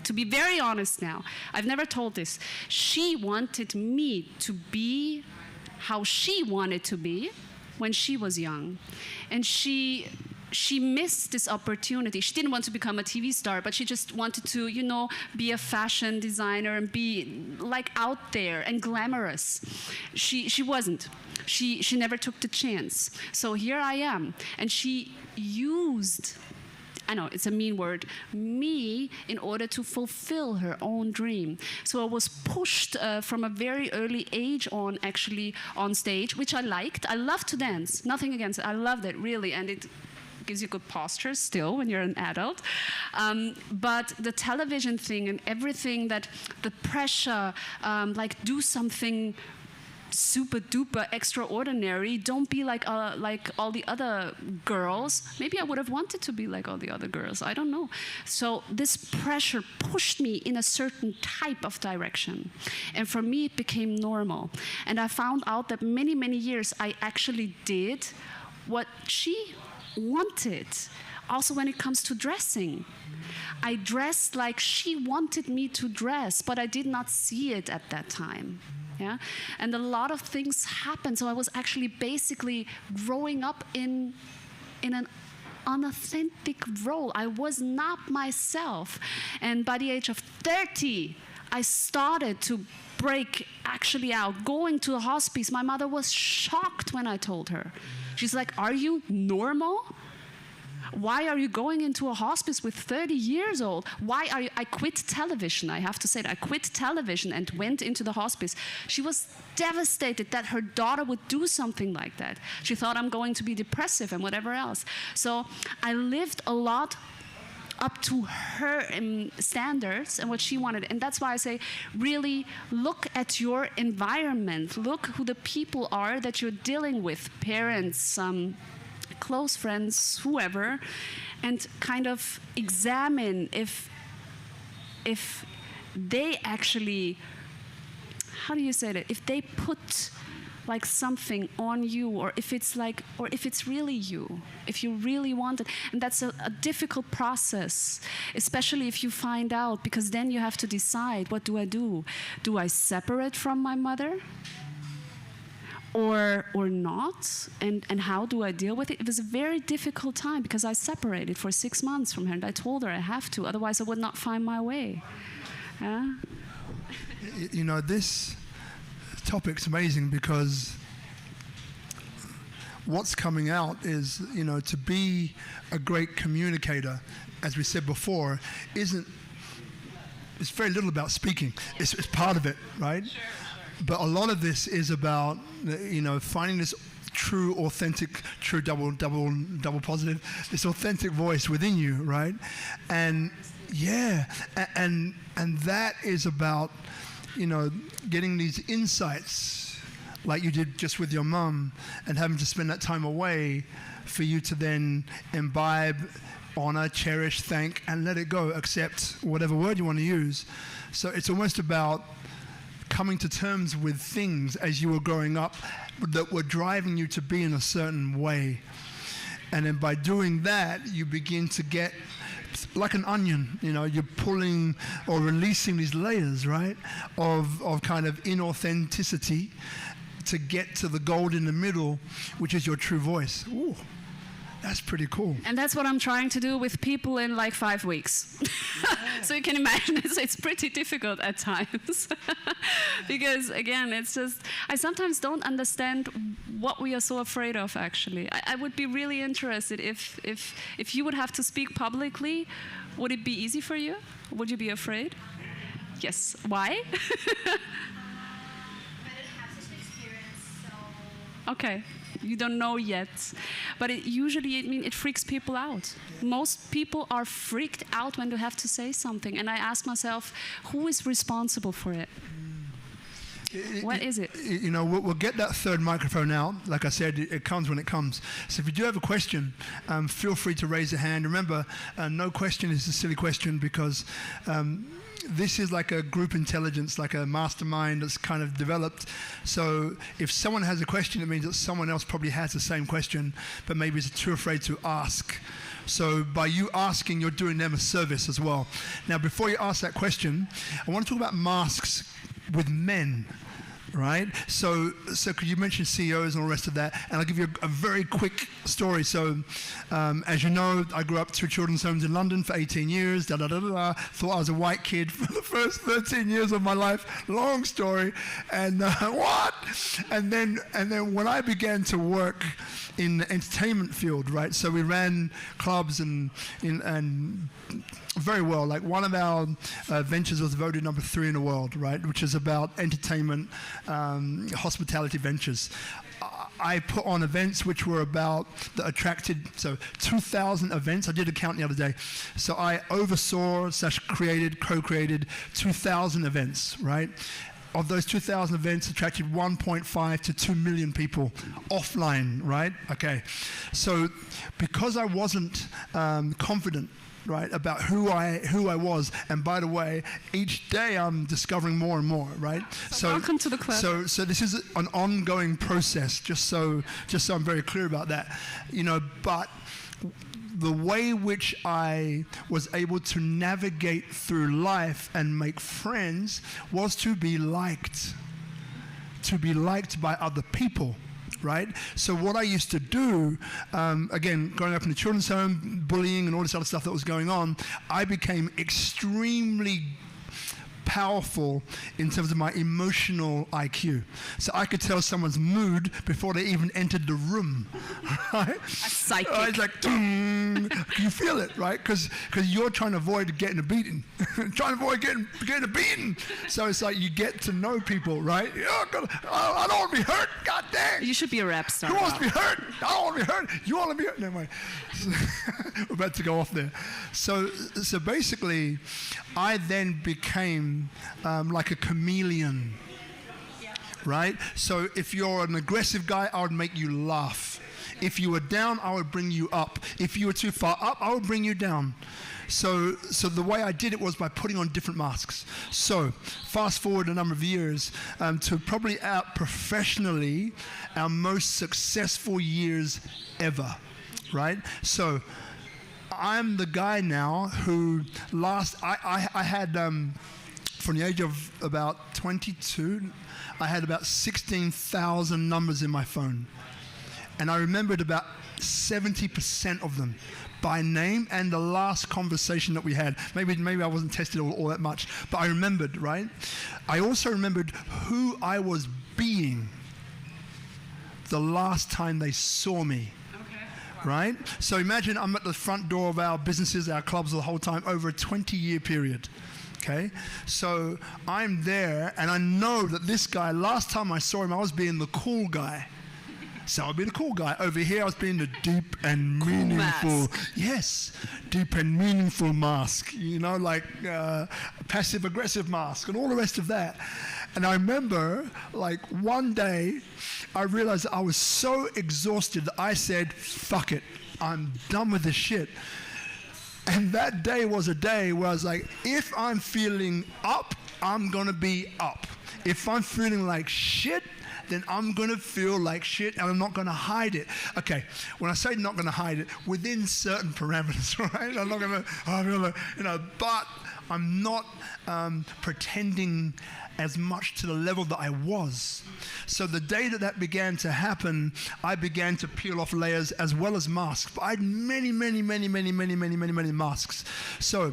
To be very honest now, I've never told this. She wanted me to be how she wanted to be when she was young. And she missed this opportunity. She didn't want to become a TV star, but she just wanted to, be a fashion designer and be like out there and glamorous. She wasn't. She never took the chance. So here I am. And she used, I know it's a mean word, me in order to fulfill her own dream. So I was pushed from a very early age on, actually, on stage, which I liked. I loved to dance. Nothing against it. I loved it, really. And it gives you good posture still when you're an adult. But the television thing and everything, that the pressure, like do something super duper extraordinary, don't be like all the other girls. Maybe I would have wanted to be like all the other girls, I don't know. So this pressure pushed me in a certain type of direction. And for me, it became normal. And I found out that many years I actually did what she wanted, also when it comes to dressing. I dressed like she wanted me to dress, but I did not see it at that time. Yeah? And a lot of things happened. So I was actually basically growing up in an unauthentic role. I was not myself. And by the age of 30, I started to break actually out, going to a hospice. My mother was shocked when I told her. She's like, "Are you normal? Why are you going into a hospice with 30 years old? Why are you?" I quit television, I have to say that. I quit television and went into the hospice. She was devastated that her daughter would do something like that. She thought I'm going to be depressive and whatever else. So I lived a lot up to her standards and what she wanted. And that's why I say, really look at your environment. Look who the people are that you're dealing with, parents, close friends, whoever, and kind of examine if they actually, how do you say that? If they put like something on you, or if it's like, or if it's really you, if you really want it. And that's a difficult process, especially if you find out, because then you have to decide, what do I do? Do I separate from my mother? Or not, and how do I deal with it? It was a very difficult time because I separated for 6 months from her, and I told her I have to, otherwise I would not find my way. Yeah? You know, this topic's amazing because what's coming out is, you know, to be a great communicator, as we said before, it's very little about speaking. It's part of it, right? Sure. But a lot of this is about, you know, finding this true, authentic, true double positive, this authentic voice within you, right? And yeah, and that is about, you know, getting these insights like you did just with your mum and having to spend that time away for you to then imbibe, honor, cherish, thank, and let it go, accept whatever word you want to use. So it's almost about coming to terms with things as you were growing up that were driving you to be in a certain way. And then by doing that, you begin to get, like an onion, you know, you're pulling or releasing these layers, right, of kind of inauthenticity to get to the gold in the middle, which is your true voice. Ooh. That's pretty cool. And that's what I'm trying to do with people in like 5 weeks. Yeah. So you can imagine it's pretty difficult at times. Because again, it's just, I sometimes don't understand what we are so afraid of actually. I would be really interested if you would have to speak publicly, would it be easy for you? Would you be afraid? Yes. Why? I didn't have such experience, so... Okay. You don't know yet, but it freaks people out. Most people are freaked out when they have to say something, and I ask myself, who is responsible for it? What is it? You know, we'll get that third microphone out. Like I said, it comes when it comes. So if you do have a question, feel free to raise your hand. Remember, no question is a silly question because this is like a group intelligence, like a mastermind that's kind of developed. So if someone has a question, it means that someone else probably has the same question, but maybe is too afraid to ask. So by you asking, you're doing them a service as well. Now, before you ask that question, I want to talk about masks with men. Right? So could you mention CEOs and all the rest of that? And I'll give you a very quick story. So as you know, I grew up 2 children's homes in London for 18 years. Thought I was a white kid for the first 13 years of my life. Long story. And what? And then when I began to work in the entertainment field, right? So we ran clubs and very well. Like one of our ventures was voted number 3 in the world, right? Which is about entertainment, hospitality ventures. I put on events which were about, that attracted, so 2,000 events. I did a count the other day. So I oversaw / co-created 2,000 events, right? Of those 2,000 events, attracted 1.5 to 2 million people offline, right? Okay. So because I wasn't confident, right, about who I was, and by the way, each day I'm discovering more and more, right? So welcome to the club. So this is an ongoing process, just so I'm very clear about that, you know. But the way which I was able to navigate through life and make friends was to be liked by other people. Right? So what I used to do, again, growing up in the children's home, bullying and all this other stuff that was going on, I became extremely powerful in terms of my emotional IQ. So I could tell someone's mood before they even entered the room. Right? A psychic. I was like, you feel it, right? Because you're trying to avoid getting a beating. Trying to avoid getting a beating. So it's like you get to know people, right? I don't want to be hurt. God dang. You should be a rap star. Who wants to be hurt? I don't want to be hurt. You want to be hurt? Never mind. We're about to go off there. So basically, I then became like a chameleon, right? So if you're an aggressive guy, I would make you laugh. If you were down, I would bring you up. If you were too far up, I would bring you down. So the way I did it was by putting on different masks. So fast forward a number of years to probably out professionally our most successful years ever, right? So I'm the guy now who I had from the age of about 22, I had about 16,000 numbers in my phone. And I remembered about 70% of them by name and the last conversation that we had. Maybe I wasn't tested all that much, but I remembered, right? I also remembered who I was being the last time they saw me. Right? So imagine I'm at the front door of our businesses, our clubs the whole time over a 20-year period. Okay? So I'm there and I know that this guy, last time I saw him, I was being the cool guy. So I'll be the cool guy. Over here I was being the deep and meaningful. Yes, deep and meaningful mask. You know, like passive aggressive mask and all the rest of that. And I remember, like, one day, I realized that I was so exhausted that I said, fuck it, I'm done with this shit. And that day was a day where I was like, if I'm feeling up, I'm gonna be up. If I'm feeling like shit, then I'm gonna feel like shit and I'm not gonna hide it. Okay, when I say not gonna hide it, within certain parameters, right? I'm not gonna, but I'm not pretending as much to the level that I was. So the day that began to happen, I began to peel off layers as well as masks. But I had many masks. So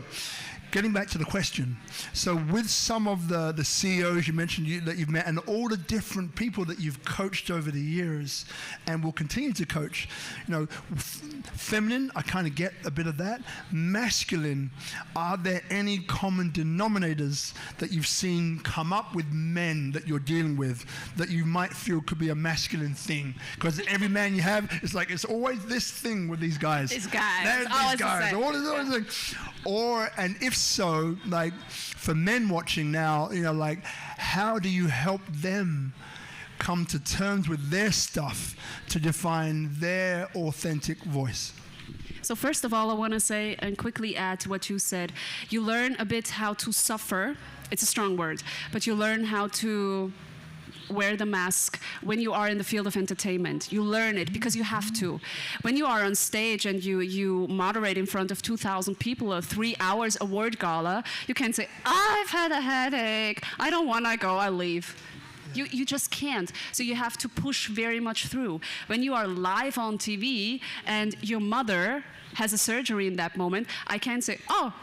getting back to the question, so with some of the CEOs you mentioned that you've met and all the different people that you've coached over the years and will continue to coach, you know, feminine, I kind of get a bit of that. Masculine, are there any common denominators that you've seen come up with men that you're dealing with that you might feel could be a masculine thing? Because every man you have, it's like, it's always this thing with these guys. These guys. These guys. Always like, or, and if so, like, for men watching now, you know, like, how do you help them come to terms with their stuff to define their authentic voice? So first of all, I want to say and quickly add to what you said. You learn a bit how to suffer. It's a strong word, but you learn how to wear the mask when you are in the field of entertainment. You learn it because you have to. When you are on stage and you moderate in front of 2,000 people or 3 hours award gala, you can say, I've had a headache, I don't want to go, I'll leave. You just can't. So you have to push very much through. When you are live on TV and your mother has a surgery in that moment, I can't say, oh,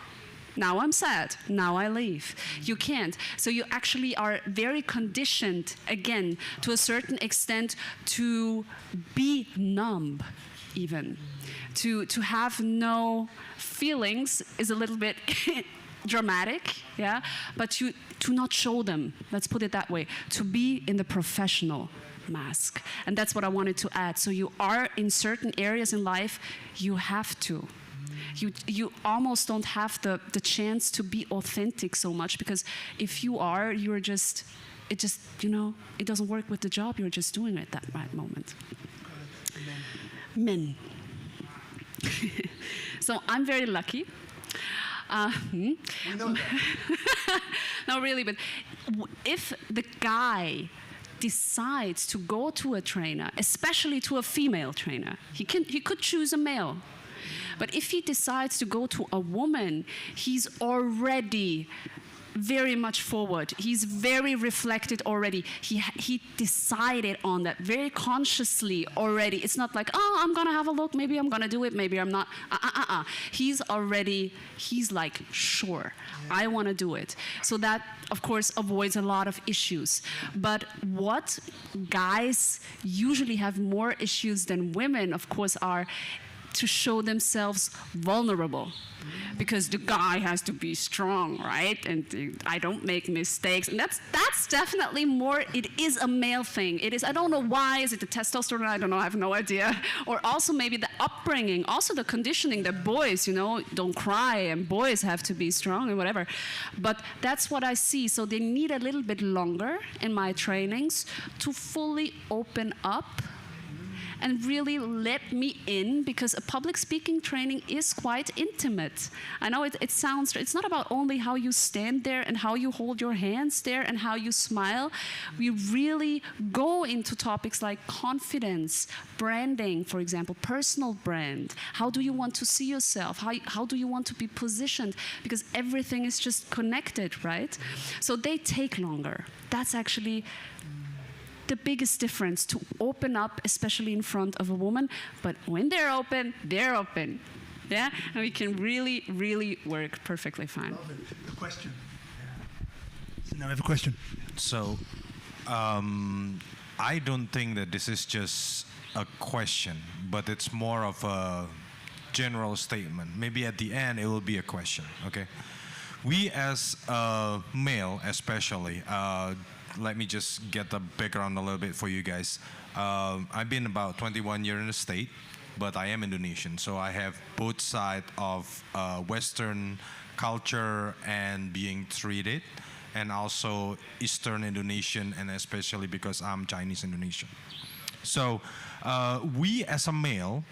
now I'm sad, now I leave. You can't. So you actually are very conditioned, again, to a certain extent, to be numb, even. To have no feelings is a little bit dramatic, yeah? But to not show them, let's put it that way, to be in the professional mask. And that's what I wanted to add. So you are in certain areas in life, you have to. You almost don't have the chance to be authentic so much, because if you are, it just, you know, it doesn't work with the job you're just doing at that right moment. Men. So I'm very lucky. We know that. No, really, but if the guy decides to go to a trainer, especially to a female trainer, he could choose a male. But if he decides to go to a woman, he's already very much forward. He's very reflected already. He decided on that very consciously already. It's not like, oh, I'm gonna have a look, maybe I'm gonna do it, maybe I'm not. He's like, sure, I wanna do it. So that, of course, avoids a lot of issues. But what guys usually have more issues than women, of course, are to show themselves vulnerable, because the guy has to be strong, right? And I don't make mistakes, and that's definitely more. It is a male thing. It is. I don't know why. Is it the testosterone? I don't know. I have no idea. Or also maybe the upbringing, also the conditioning that boys, don't cry, and boys have to be strong and whatever. But that's what I see. So they need a little bit longer in my trainings to fully open up and really let me in, because a public speaking training is quite intimate. I know it sounds, it's not about only how you stand there and how you hold your hands there and how you smile. We really go into topics like confidence, branding, for example, personal brand. How do you want to see yourself? How do you want to be positioned? Because everything is just connected, right? So they take longer. That's actually the biggest difference, to open up, especially in front of a woman. But when they're open, yeah? And we can really, really work perfectly fine. The question. So now I have a question. So, I don't think that this is just a question, but it's more of a general statement. Maybe at the end, it will be a question, okay? We as a male, especially, let me just get the background a little bit for you guys. I've been about 21 years in the state, but I am Indonesian, so I have both sides of Western culture and being treated, and also Eastern Indonesian, and especially because I'm Chinese Indonesian. So we as a male,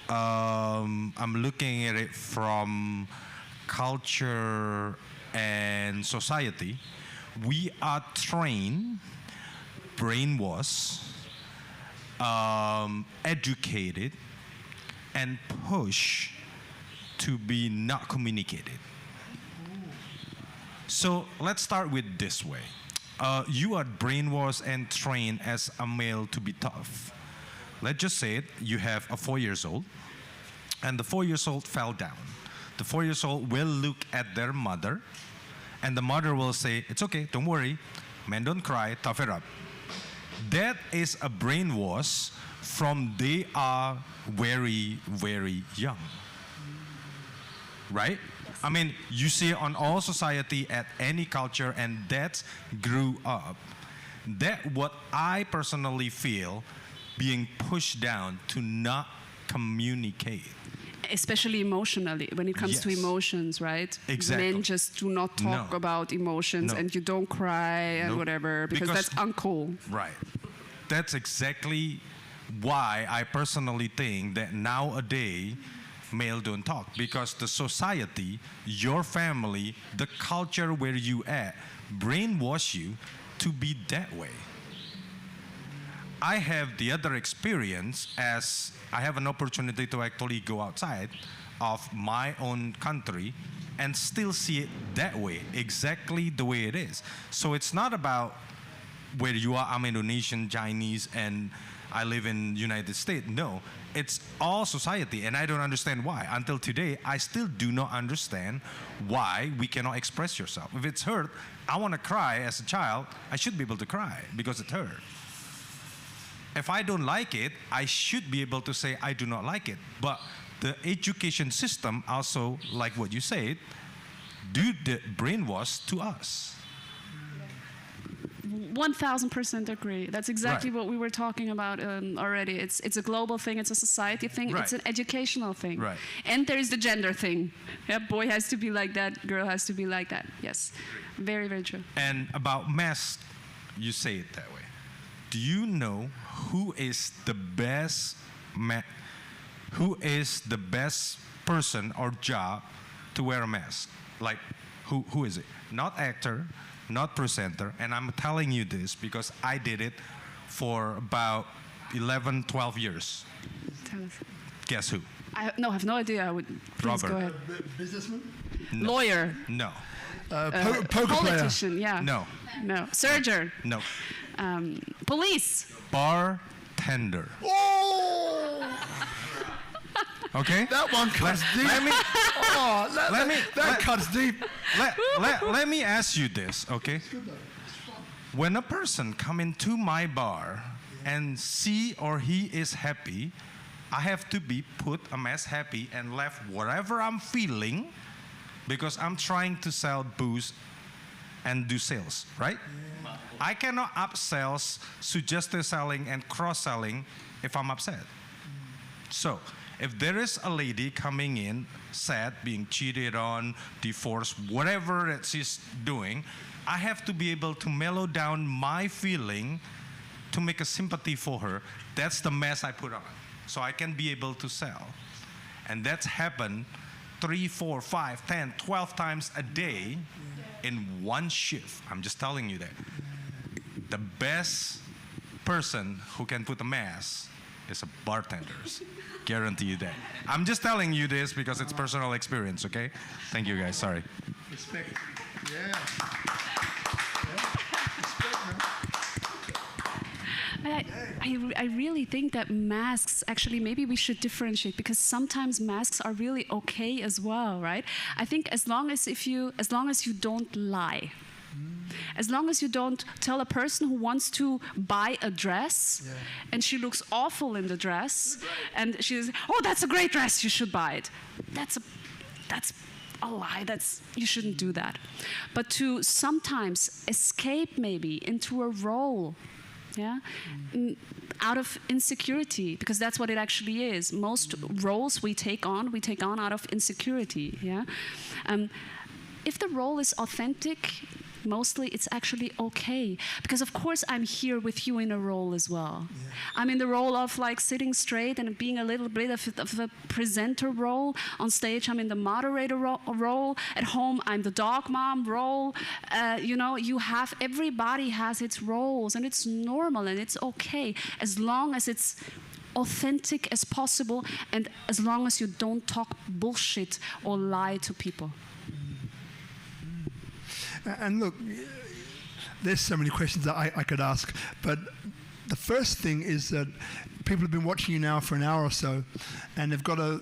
I'm looking at it from culture and society. We are trained, brainwashed, educated, and pushed to be not communicated. So let's start with this way. You are brainwashed and trained as a male to be tough. Let's just say it, you have a 4-year-old, and the 4-year-old fell down. The 4-year-old will look at their mother, and the mother will say, it's okay, don't worry, man, don't cry, tough it up. That is a brainwash from they are very, very young. Right? I mean, you see on all society, at any culture, and that grew up. That what I personally feel being pushed down to not communicate. Especially emotionally, when it comes to emotions, right? Exactly. Men just do not talk about emotions, and you don't cry and whatever, because that's uncool. Right. That's exactly why I personally think that nowadays male don't talk, because the society, your family, the culture where you at, brainwash you to be that way. I have the other experience, as I have an opportunity to actually go outside of my own country and still see it that way, exactly the way it is. So it's not about where you are, I'm Indonesian, Chinese, and I live in United States. No, it's all society, and I don't understand why. Until today, I still do not understand why we cannot express yourself. If it's hurt, I want to cry as a child, I should be able to cry because it hurt. If I don't like it, I should be able to say I do not like it. But the education system also, like what you said, do the brainwash to us. 1000% agree. That's exactly what we were talking about already. It's a global thing. It's a society thing. Right. It's an educational thing. Right. And there is the gender thing. Yeah, boy has to be like that. Girl has to be like that. Yes, very, very true. And about masks, you say it that way. Do you know who is the best person or job to wear a mask? Like, who is it? Not actor, not presenter. And I'm telling you this because I did it for about 11, 12 years. Tell us. Guess who? I have no idea. I would please Robert. go ahead. Businessman? Lawyer. No. Poker player? Politician. Yeah. No. No. Surgeon. No. Police. Bartender. Oh! Okay? That one cuts deep. Let me That cuts deep. let me ask you this, okay? When a person come into my bar and see or he is happy, I have to be put as happy and left whatever I'm feeling because I'm trying to sell booze and do sales, right? Yeah. I cannot upsell, suggestive selling, and cross-selling if I'm upset. So, if there is a lady coming in, sad, being cheated on, divorced, whatever that she's doing, I have to be able to mellow down my feeling to make a sympathy for her. That's the mess I put on. So I can be able to sell. And that's happened 3, 4, 5, 10, 12 times a day in one shift. I'm just telling you that. The best person who can put a mask is a bartender. Guarantee you that. I'm just telling you this because it's personal experience, okay? Thank you guys, sorry. Respect. Yeah. I really think that masks, actually, maybe we should differentiate because sometimes masks are really okay as well, right? I think as long as you don't lie, as long as you don't tell a person who wants to buy a dress and she looks awful in the dress and she says, oh, that's a great dress, you should buy it. That's a lie. You shouldn't do that. But to sometimes escape maybe into a role, out of insecurity, because that's what it actually is. Most roles we take on out of insecurity. If the role is authentic, mostly it's actually okay. Because of course I'm here with you in a role as well. Yeah. I'm in the role of like sitting straight and being a little bit of a presenter role. On stage I'm in the moderator role. At home I'm the dog mom role. Everybody has its roles and it's normal and it's okay as long as it's authentic as possible and as long as you don't talk bullshit or lie to people. And look, there's so many questions that I could ask, but the first thing is that people have been watching you now for an hour or so, and they've got an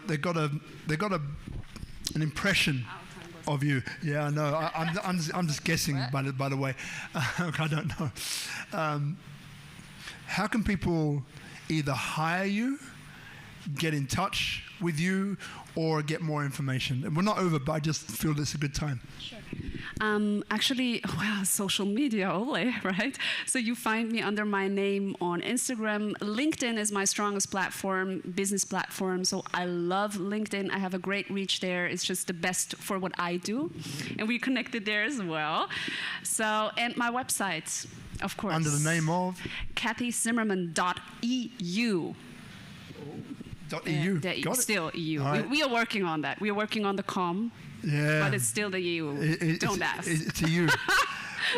impression of you. Yeah, I know. I'm just guessing. By the way, I don't know. How can people either hire you, get in touch with you, or get more information? And we're not over, but I just feel this is a good time. Sure. Actually, social media only, right? So you find me under my name on Instagram. LinkedIn is my strongest platform, business platform. So I love LinkedIn. I have a great reach there. It's just the best for what I do. And we connected there as well. So, and my website, of course. Under the name of? CathyZimmermann.eu. .eu. Got it. Still EU. Right. We are working on that. We are working on the com. Yeah. But it's still the EU. Don't ask. It's a you.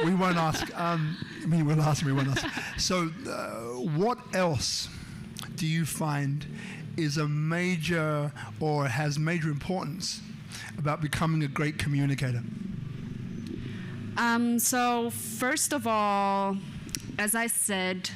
We won't ask. We won't ask. So, what else do you find is a major or has major importance about becoming a great communicator? So, first of all, as I said,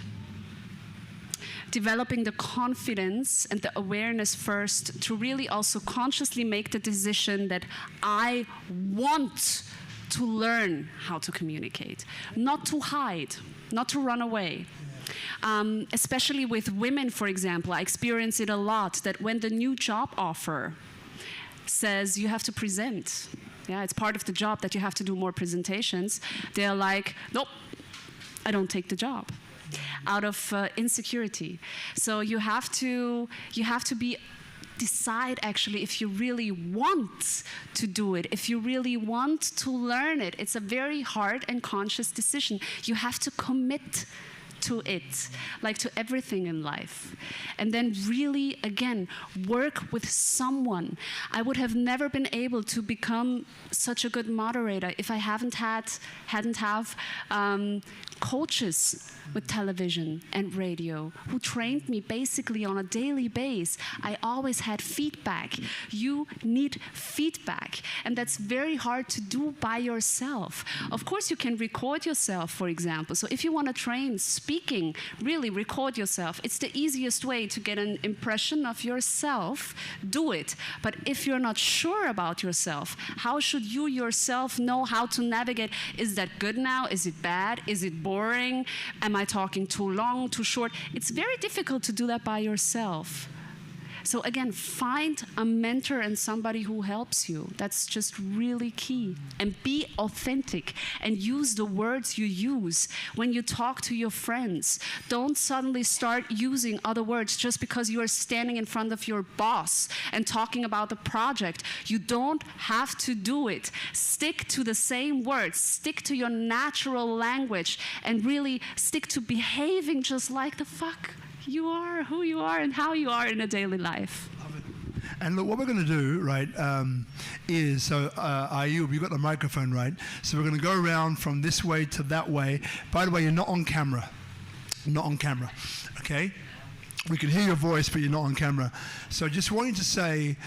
developing the confidence and the awareness first to really also consciously make the decision that I want to learn how to communicate, not to hide, not to run away. Especially with women, for example, I experience it a lot that when the new job offer says you have to present, it's part of the job that you have to do more presentations, they're like, nope, I don't take the job. Out of insecurity. So you have to decide actually if you really want to do it, if you really want to learn it. It's a very hard and conscious decision. You have to commit to it, like to everything in life. And then really, again, work with someone. I would have never been able to become such a good moderator if I hadn't have coaches with television and radio who trained me basically on a daily basis. I always had feedback. You need feedback, and that's very hard to do by yourself. Of course, you can record yourself, for example. So if you want to train speaking, really record yourself. It's the easiest way to get an impression of yourself. Do it. But if you're not sure about yourself, how should you yourself know how to navigate? Is that good now? Is it bad? Is it boring? Am I talking too long, too short? It's very difficult to do that by yourself. So again, find a mentor and somebody who helps you. That's just really key. And be authentic and use the words you use when you talk to your friends. Don't suddenly start using other words just because you are standing in front of your boss and talking about the project. You don't have to do it. Stick to the same words. Stick to your natural language and really stick to behaving just like the fuck you are, who you are, and how you are in a daily life. Love it. And look, what we're going to do, right, is, so Ayub, you've got the microphone, right? So we're going to go around from this way to that way. By the way, you're not on camera. Not on camera, okay? We can hear your voice, but you're not on camera. So just want you to say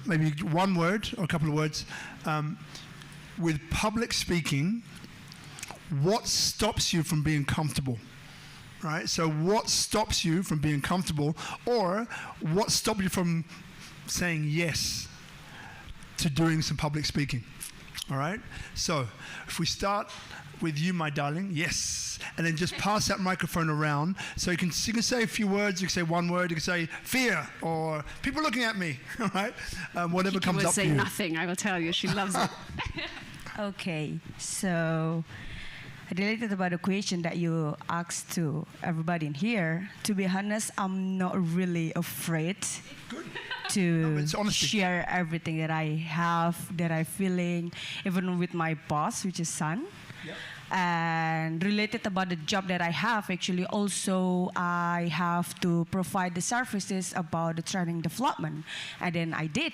maybe one word or a couple of words. With public speaking, what stops you from being comfortable? Right? So what stops you from being comfortable, or what stops you from saying yes to doing some public speaking? All right? So if we start with you, my darling, yes. And then just pass that microphone around. So you can say a few words, you can say one word, you can say fear, or people looking at me, all right? Whatever comes up for you. She will say nothing, I will tell you. She loves it. Okay, so related about the question that you asked to everybody in here, to be honest, I'm not really afraid to share everything that I have, that I'm feeling, even with my boss, which is Son. Yep. And related about the job that I have, actually also I have to provide the services about the training development, and then I did.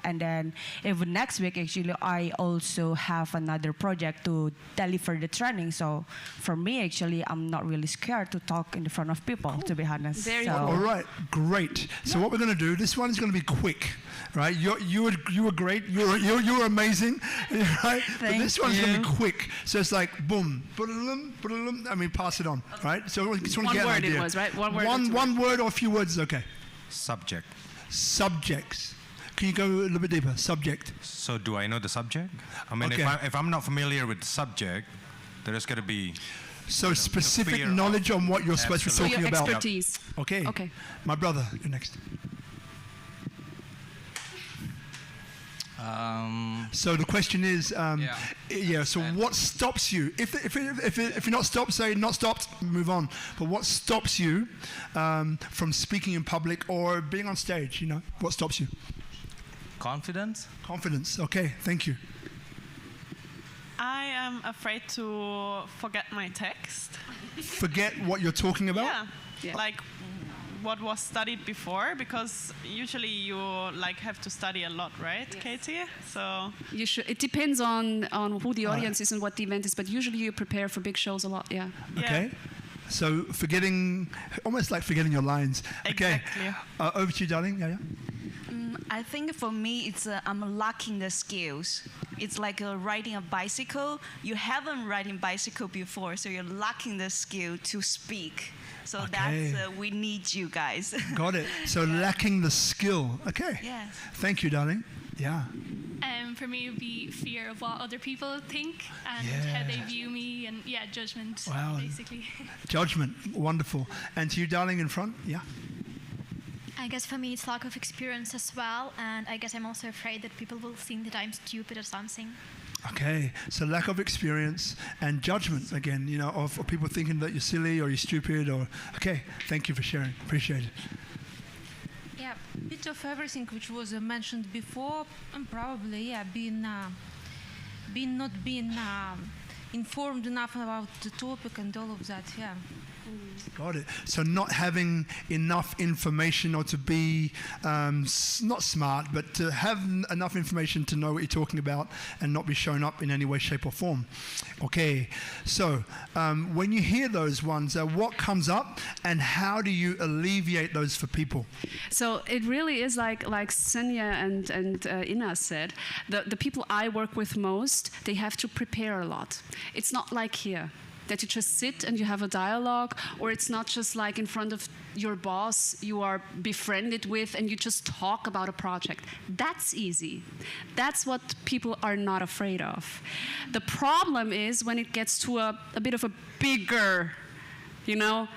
And then even next week, actually, I also have another project to deliver the training. So for me, actually, I'm not really scared to talk in the front of people, to be honest. Very so. cool. All right, great. So what we're going to do, this one is going to be quick, right? You were great. You were amazing, right? But this one's going to be quick. So it's like boom, I mean, pass it on, right? So we just want to get an idea. One word it was, right? One word. One word or a few words is okay. Subject. Subjects. Can you go a little bit deeper? Subject. So do I know the subject? I mean, Okay. if I'm not familiar with the subject, there is going to be... So specific knowledge on what you're supposed to be So talking your about. expertise. Okay. Okay. My brother, you're next. So the question is, so what stops you? If you're not stopped, say not stopped, move on. But what stops you from speaking in public or being on stage, you know? What stops you? Confidence. Confidence. Okay, thank you. I am afraid to forget my text. Forget what you're talking about? Yeah. Like what was studied before, because usually you like have to study a lot, right, Katie? So You should. It depends on who the audience is and what the event is, but usually you prepare for big shows a lot, yeah. Okay. So almost like forgetting your lines. Okay. Exactly. Over to you, darling. Yeah. I think for me, it's I'm lacking the skills. It's like riding a bicycle. You haven't ridden bicycle before, so you're lacking the skill to speak. So that's we need you guys. Got it. So lacking the skill. Okay. Yes. Thank you, darling. Yeah. For me, it would be fear of what other people think and how they view me, and judgment, basically. Judgment. Wonderful. And to you, darling, in front. Yeah. I guess for me it's lack of experience as well, and I guess I'm also afraid that people will think that I'm stupid or something. Okay, so lack of experience and judgment again, you know, of people thinking that you're silly or you're stupid or... Okay, thank you for sharing. Appreciate it. Yeah, a bit of everything which was mentioned before, and probably being not being informed enough about the topic and all of that. Yeah. Got it. So not having enough information, or to be not smart, but to have enough information to know what you're talking about and not be shown up in any way, shape or form. Okay. So when you hear those ones, what comes up and how do you alleviate those for people? So it really is like Senya and Ina said, the people I work with most, they have to prepare a lot. It's not like here, that you just sit and you have a dialogue, or it's not just like in front of your boss you are befriended with and you just talk about a project. That's easy. That's what people are not afraid of. The problem is when it gets to a bit of a bigger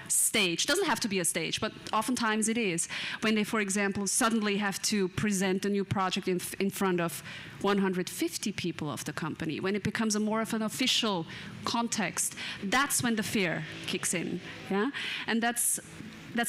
stage. Doesn't have to be a stage, but oftentimes it is. When they, for example, suddenly have to present a new project in front of 150 people of the company, when it becomes more of an official context, that's when the fear kicks in. Yeah? And that's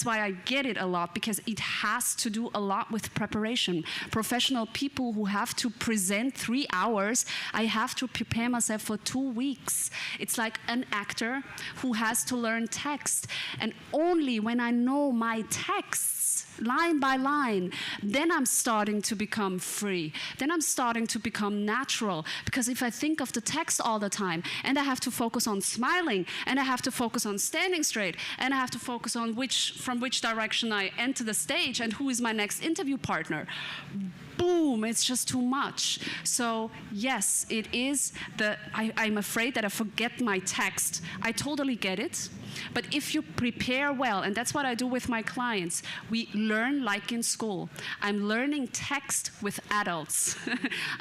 why I get it a lot, because it has to do a lot with preparation. Professional people who have to present 3 hours, I have to prepare myself for 2 weeks. It's like an actor who has to learn text. And only when I know my texts, line by line, then I'm starting to become free. Then I'm starting to become natural. Because if I think of the text all the time, and I have to focus on smiling, and I have to focus on standing straight, and I have to focus on from which direction I enter the stage and who is my next interview partner, boom, it's just too much. So yes, it is I'm afraid that I forget my text. I totally get it. But if you prepare well, and that's what I do with my clients, we learn like in school. I'm learning text with adults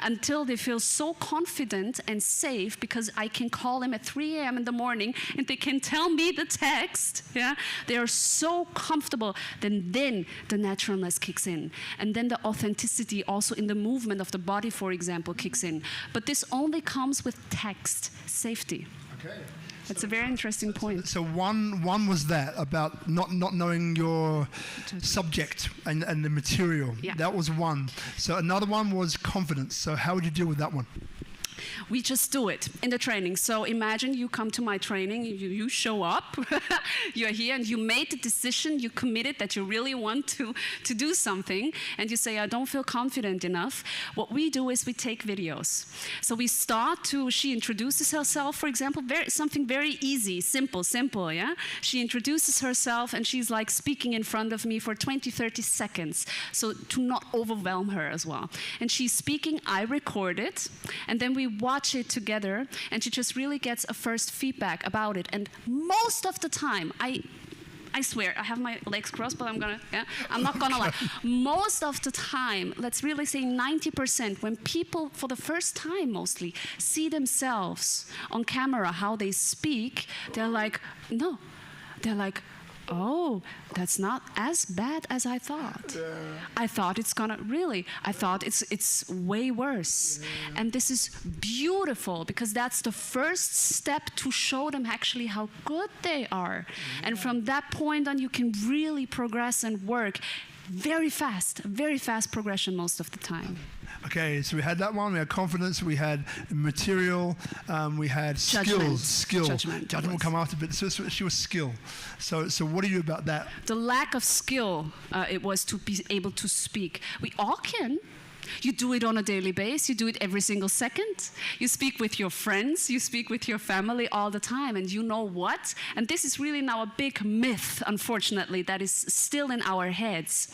until they feel so confident and safe, because I can call them at 3 a.m. in the morning and they can tell me the text. Yeah? They are so comfortable. Then the naturalness kicks in. And then the authenticity also in the movement of the body, for example, kicks in. But this only comes with text safety. Okay. It's a very interesting point. So one was that, about not knowing your subject and the material. Yeah. That was one. So another one was confidence. So how would you deal with that one? We just do it in the training. So imagine you come to my training, you show up, you're here and you made the decision, you committed that you really want to do something, and you say, I don't feel confident enough. What we do is we take videos. So we she introduces herself, for example, something very easy, simple, yeah? She introduces herself and she's like speaking in front of me for 20, 30 seconds. So to not overwhelm her as well. And she's speaking, I record it, and then we watch it together, and she just really gets a first feedback about it. And most of the time, I swear, I have my legs crossed, but I'm not gonna lie. Most of the time, let's really say 90%, when people, for the first time mostly, see themselves on camera, how they speak, they're like, no. They're like, oh, that's not as bad as I thought. Yeah. I thought it's way worse. Yeah. And this is beautiful, because that's the first step to show them actually how good they are. Yeah. And from that point on, you can really progress and work very fast progression most of the time. Okay, so we had that one, we had confidence, we had material, we had skills. Judgment will come after, but she was skill. So what do you do about that? The lack of skill, it was to be able to speak. We all can. You do it on a daily basis, you do it every single second. You speak with your friends, you speak with your family all the time, and you know what? And this is really now a big myth, unfortunately, that is still in our heads.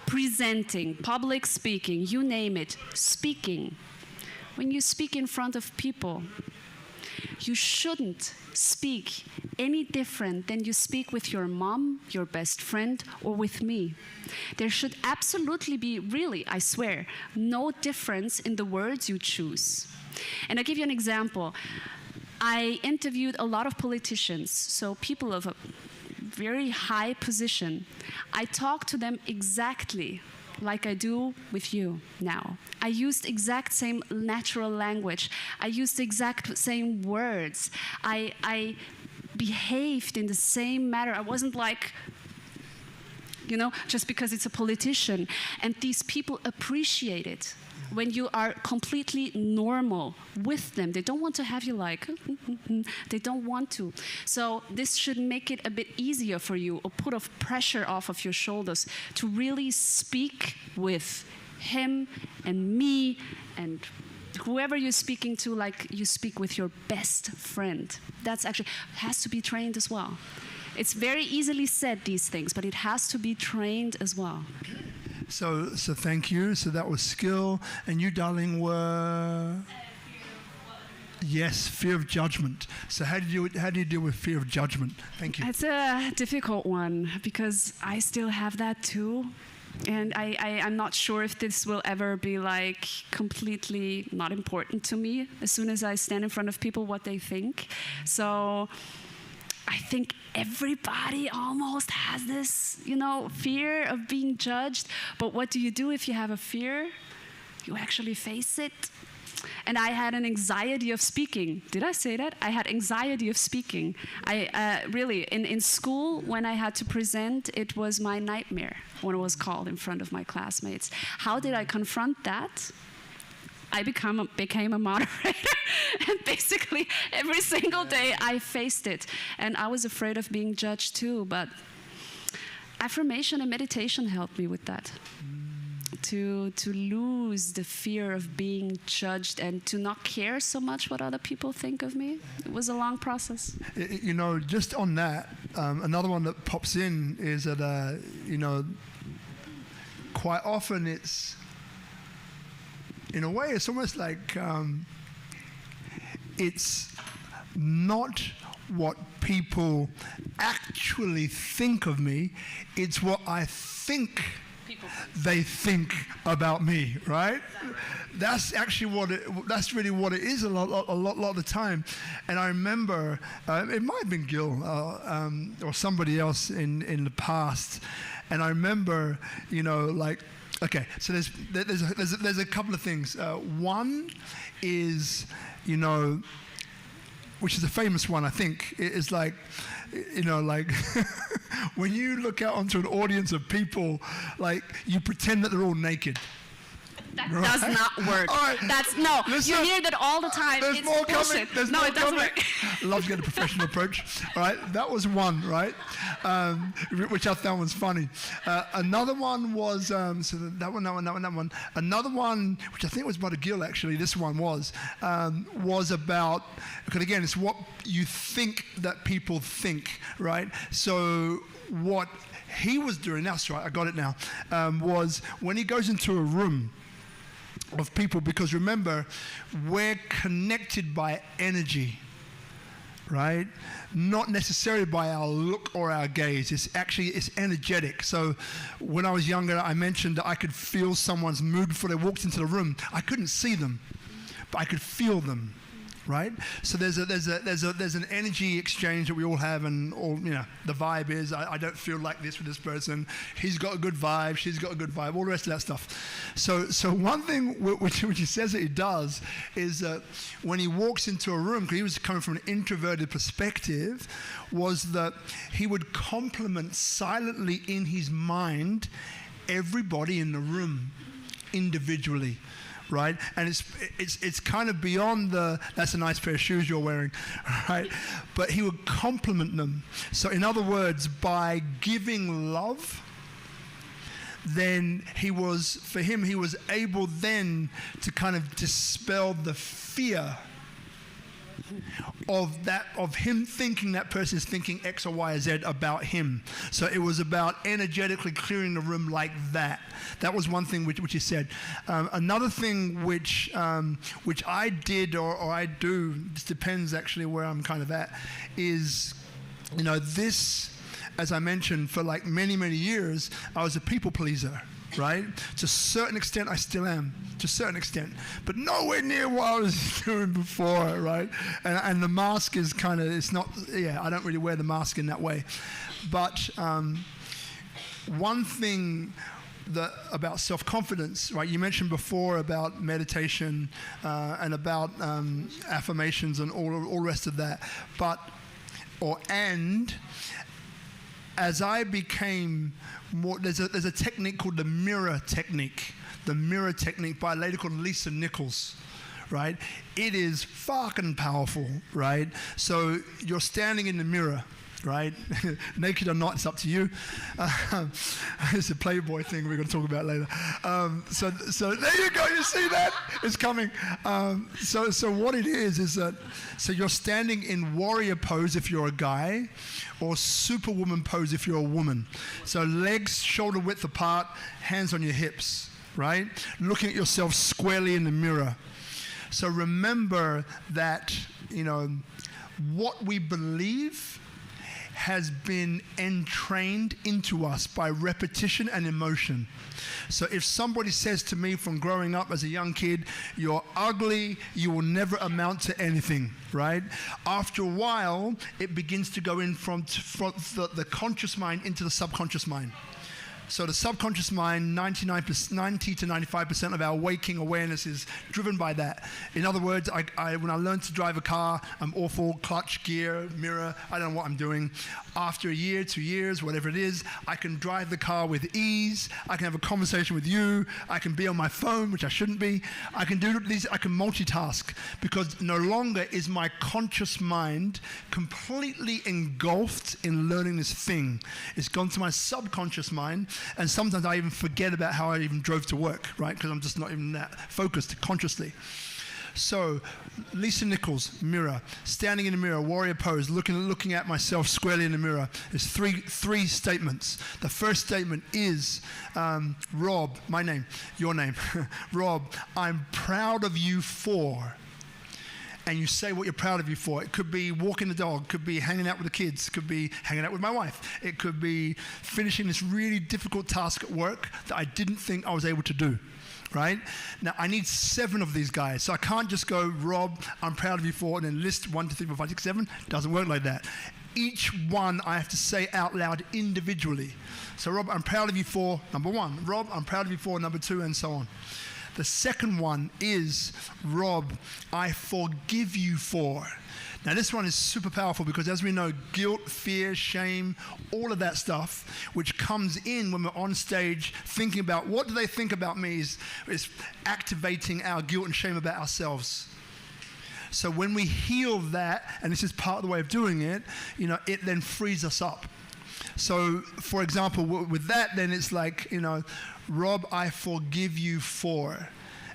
Presenting, public speaking, you name it, speaking. When you speak in front of people, you shouldn't speak any different than you speak with your mom, your best friend, or with me. There should absolutely be, really, I swear, no difference in the words you choose. And I'll give you an example. I interviewed a lot of politicians, so people of a very high position. I talk to them exactly like I do with you now. I used exact same natural language. I used the exact same words. I behaved in the same manner. I wasn't like, just because it's a politician. And these people appreciate it. when you are completely normal with them. They don't want to have you like, they don't want to. So this should make it a bit easier for you, or put off pressure off of your shoulders to really speak with him and me and whoever you're speaking to, like you speak with your best friend. That's actually has to be trained as well. It's very easily said, these things, but it has to be trained as well. So thank you. So that was skill. And you, darling, were? Yes, fear of judgment. So how do you deal with fear of judgment? Thank you. It's a difficult one because I still have that too. And I'm not sure if this will ever be like completely not important to me as soon as I stand in front of people what they think. So I think everybody almost has this, fear of being judged. But what do you do if you have a fear? You actually face it. And I had an anxiety of speaking. Did I say that? I had anxiety of speaking. I really, in school, when I had to present, it was my nightmare when I was called in front of my classmates. How did I confront that? I became a moderator, and basically every single day I faced it. And I was afraid of being judged too, but affirmation and meditation helped me with that. To lose the fear of being judged and to not care so much what other people think of me. It was a long process. Just on that, another one that pops in is that, quite often it's, in a way, it's almost like it's not what people actually think of me, it's what I think they think about me, right? That's actually that's really what it is a lot of the time. And I remember, it might have been Gil or somebody else in the past, and I remember, okay, so there's a couple of things. One is, which is a famous one, I think, is like, when you look out onto an audience of people, like you pretend that they're all naked. That does not work. Right. You hear that all the time. There's It's more bullshit. coming. No, it doesn't work. Love to get a professional approach. All right, that was one, right? Which I found was funny. Another one was that one. Another one, which I think was about Gil actually. This one was about, because again, it's what you think that people think, right? So what he was doing, that's right, I got it now, was when he goes into a room of people, because remember, we're connected by energy, right? Not necessarily by our look or our gaze. It's energetic. So when I was younger, I mentioned that I could feel someone's mood before they walked into the room. I couldn't see them, but I could feel them. Right, so there's an energy exchange that we all have, and all the vibe is I don't feel like this with this person. He's got a good vibe, she's got a good vibe, all the rest of that stuff. So one thing which he says that he does is that when he walks into a room, because he was coming from an introverted perspective, was that he would compliment silently in his mind everybody in the room individually. Right, and it's kind of beyond that's a nice pair of shoes you're wearing, right? But he would compliment them. So in other words, by giving love, then he was able then to kind of dispel the fear of him thinking that person is thinking X or Y or Z about him. So it was about energetically clearing the room like that. That was one thing which he said. Another thing which I did or I do, this depends actually where I'm kind of at, is, this, as I mentioned, for like many, many years, I was a people pleaser. Right? To a certain extent, I still am. To a certain extent. But nowhere near what I was doing before, right? And the mask is kind of, it's not, I don't really wear the mask in that way. But one thing about self-confidence, right? You mentioned before about meditation and about affirmations and all the rest of that. as I became more, there's a technique called the mirror technique by a lady called Lisa Nichols, right? It is fucking powerful, right? So you're standing in the mirror, right? Naked or not, it's up to you. It's a Playboy thing we're going to talk about later. So there you go, you see that? It's coming. So what it is that, so you're standing in warrior pose if you're a guy, or superwoman pose if you're a woman. So legs shoulder width apart, hands on your hips, right? Looking at yourself squarely in the mirror. So remember that, what we believe has been entrained into us by repetition and emotion. So if somebody says to me from growing up as a young kid, you're ugly, you will never amount to anything, right? After a while, it begins to go in from the conscious mind into the subconscious mind. So the subconscious mind, 90 to 95% of our waking awareness is driven by that. In other words, when I learned to drive a car, I'm awful, clutch, gear, mirror, I don't know what I'm doing. After a year, 2 years, whatever it is, I can drive the car with ease. I can have a conversation with you. I can be on my phone, which I shouldn't be. I can do these, I can multitask, because no longer is my conscious mind completely engulfed in learning this thing. It's gone to my subconscious mind. And sometimes I even forget about how I even drove to work, right? Because I'm just not even that focused consciously. So, Lisa Nichols, mirror, standing in the mirror, warrior pose, looking at myself squarely in the mirror. There's three statements. The first statement is, Rob, my name, your name, Rob, I'm proud of you for. And you say what you're proud of you for. It could be walking the dog, could be hanging out with the kids, could be hanging out with my wife. It could be finishing this really difficult task at work that I didn't think I was able to do, right? Now, I need 7 of these guys. So I can't just go, Rob, I'm proud of you for, and then list 1, 2, 3, 4, 5, 6, 7. Doesn't work like that. Each one I have to say out loud individually. So, Rob, I'm proud of you for number 1. Rob, I'm proud of you for number 2, and so on. The second one is, Rob, I forgive you for. Now this one is super powerful because, as we know, guilt, fear, shame, all of that stuff, which comes in when we're on stage thinking about what do they think about me, is activating our guilt and shame about ourselves. So when we heal that, and this is part of the way of doing it, it then frees us up. So, for example, with that, then it's like, Rob, I forgive you for.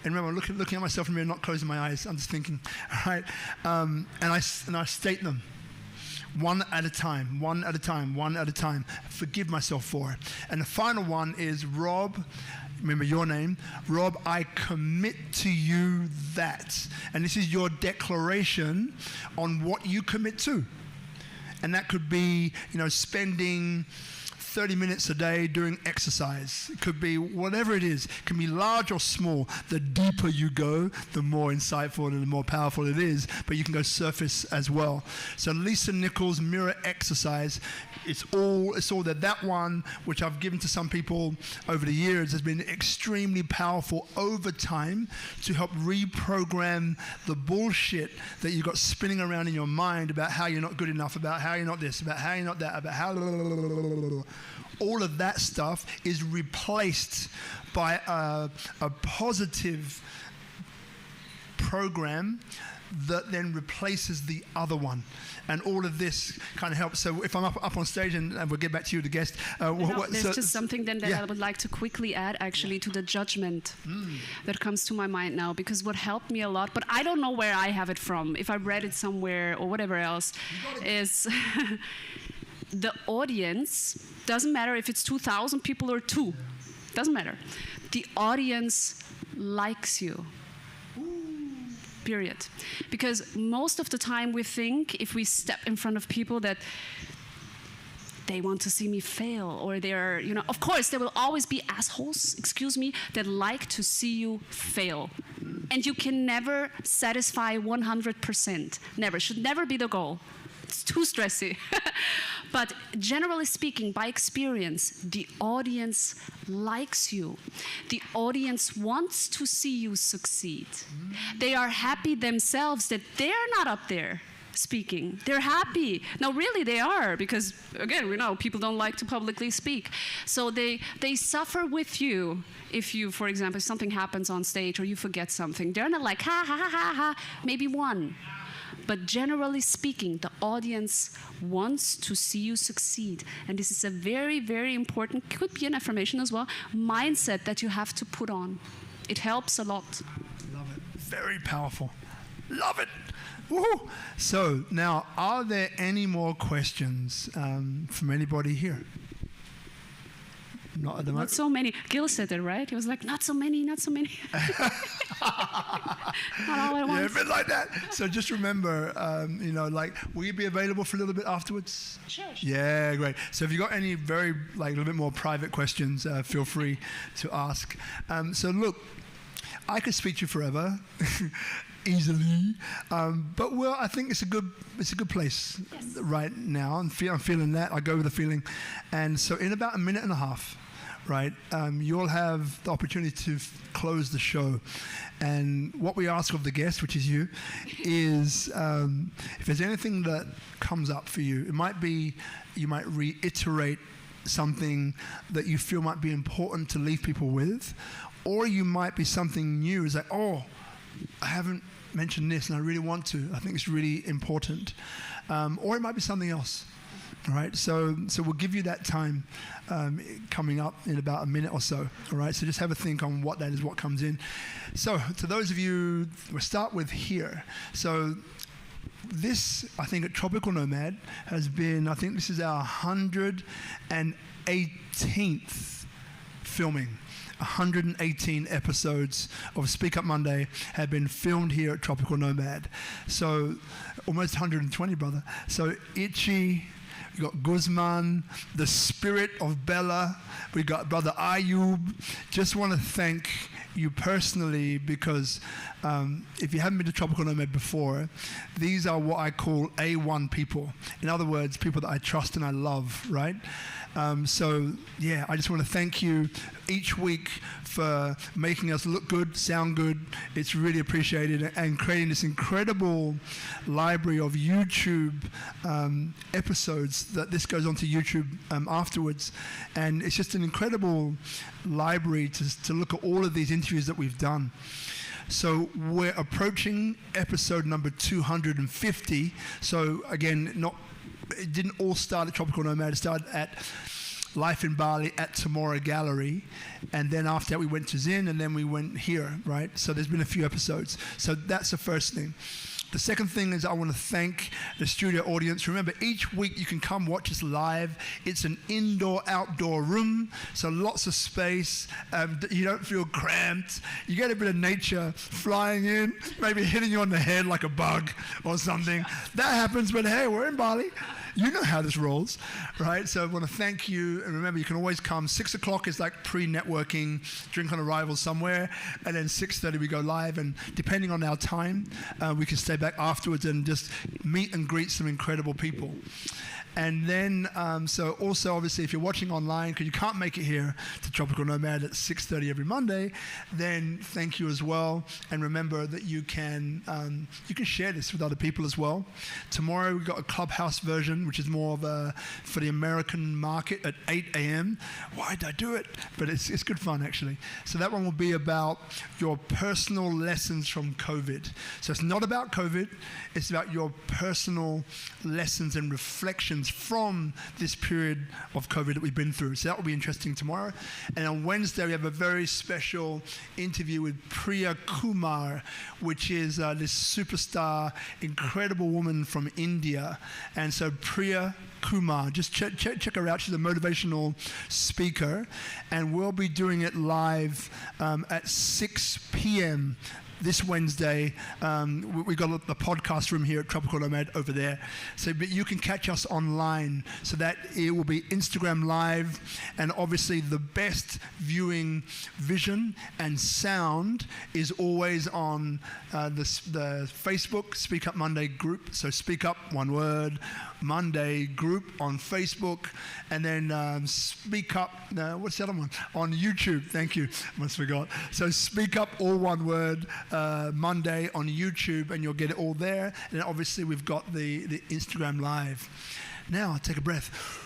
And remember, I'm looking at myself in the mirror, not closing my eyes. I'm just thinking, all right? And I state them one at a time, one at a time, one at a time. Forgive myself for. And the final one is, Rob, remember your name, Rob, I commit to you that. And this is your declaration on what you commit to. And that could be, spending 30 minutes a day doing exercise. It could be whatever it is. It can be large or small. The deeper you go, the more insightful and the more powerful it is. But you can go surface as well. So Lisa Nichols' mirror exercise, it's all that one, which I've given to some people over the years, has been extremely powerful over time to help reprogram the bullshit that you got spinning around in your mind about how you're not good enough, about how you're not this, about how you're not that, about how... All of that stuff is replaced by a positive program that then replaces the other one. And all of this kind of helps. So if I'm up on stage, and we'll get back to you, the guest. There's just something then that I would like to quickly add, actually, to the judgment that comes to my mind now. Because what helped me a lot, but I don't know where I have it from, if I read it somewhere or whatever else, is... The audience, doesn't matter if it's 2,000 people or 2, doesn't matter. The audience likes you, period. Because most of the time we think, if we step in front of people, that they want to see me fail, or they're, of course there will always be assholes, that like to see you fail. And you can never satisfy 100%, never, should never be the goal. It's too stressy. But generally speaking, by experience, the audience likes you. The audience wants to see you succeed. They are happy themselves that they're not up there speaking. They're happy. No, really, they are, because, again, we know people don't like to publicly speak. So they suffer with you if you, for example, something happens on stage or you forget something. They're not like, ha, ha, ha, ha, ha, maybe one. But generally speaking, the audience wants to see you succeed. And this is a very, very important, could be an affirmation as well, mindset that you have to put on. It helps a lot. Love it. Very powerful. Love it. Woo! So now, are there any more questions from anybody here? Not at the moment. Not so many. Gil said it, right? He was like, not so many, not so many. Not all at once. Yeah, a bit like that. So just remember, will you be available for a little bit afterwards? Sure. Yeah, great. So if you've got any very, a little bit more private questions, feel free to ask. So look, I could speak to you forever. Easily, but I think it's a good place right now. I'm feeling that. I go with the feeling, and so in about a minute and a half, right, you'll have the opportunity to close the show. And what we ask of the guest, which is you, is if there's anything that comes up for you, it might be you might reiterate something that you feel might be important to leave people with, or you might be something new. It's like, oh, I haven't mentioned this and I really want to. I think it's really important. Or it might be something else. All right, so we'll give you that time coming up in about a minute or so. All right, so just have a think on what that is, what comes in. So to those of you, we'll start with here. So this, I think, at Tropical Nomad has been, I think this is our 118th filming. 118 episodes of SpeakuP Monday have been filmed here at Tropical Nomad. So almost 120, brother. So Itchy, we got Guzman, the spirit of Bella, we got brother Ayub. Just want to thank you personally, because if you haven't been to Tropical Nomad before, these are what I call A1 people. In other words, people that I trust and I love, right? So, yeah, I just want to thank you each week for making us look good, sound good. It's really appreciated, and creating this incredible library of YouTube episodes that this goes onto YouTube afterwards. And it's just an incredible library to look at all of these interviews that we've done. So we're approaching episode number 250. So again, it didn't all start at Tropical Nomad. It started at Life in Bali at Tamora Gallery, and then after that we went to Zin, and then we went here, right? So there's been a few episodes. So that's the first thing. The second thing is I want to thank the studio audience. Remember, each week you can come watch us live. It's an indoor-outdoor room, so lots of space. You don't feel cramped. You get a bit of nature flying in, maybe hitting you on the head like a bug or something. That happens, but hey, we're in Bali. You know how this rolls, right? So I want to thank you. And remember, you can always come. 6 o'clock is like pre-networking, drink on arrival somewhere. And then 6:30 we go live. And depending on our time, we can stay back afterwards and just meet and greet some incredible people. And then, so also obviously if you're watching online, because you can't make it here to Tropical Nomad at 6:30 every Monday, then thank you as well. And remember that you can share this with other people as well. Tomorrow we've got a Clubhouse version, which is more of for the American market at 8 a.m. Why did I do it? But it's good fun actually. So that one will be about your personal lessons from COVID. So it's not about COVID, it's about your personal lessons and reflections from this period of COVID that we've been through. So that will be interesting tomorrow. And on Wednesday, we have a very special interview with Priya Kumar, which is this superstar, incredible woman from India. And so Priya Kumar, just check her out. She's a motivational speaker. And we'll be doing it live at 6 p.m. this Wednesday. We've got the podcast room here at Tropical Nomad over there. So but you can catch us online. So that it will be Instagram Live. And obviously the best viewing vision and sound is always on the Facebook SpeakuP Monday group. So SpeakuP, one word, Monday group on Facebook, and then SpeakuP, what's the other one? On YouTube, thank you, almost forgot. So SpeakuP, all one word, Monday on YouTube, and you'll get it all there. And then obviously we've got the Instagram Live. Now, take a breath.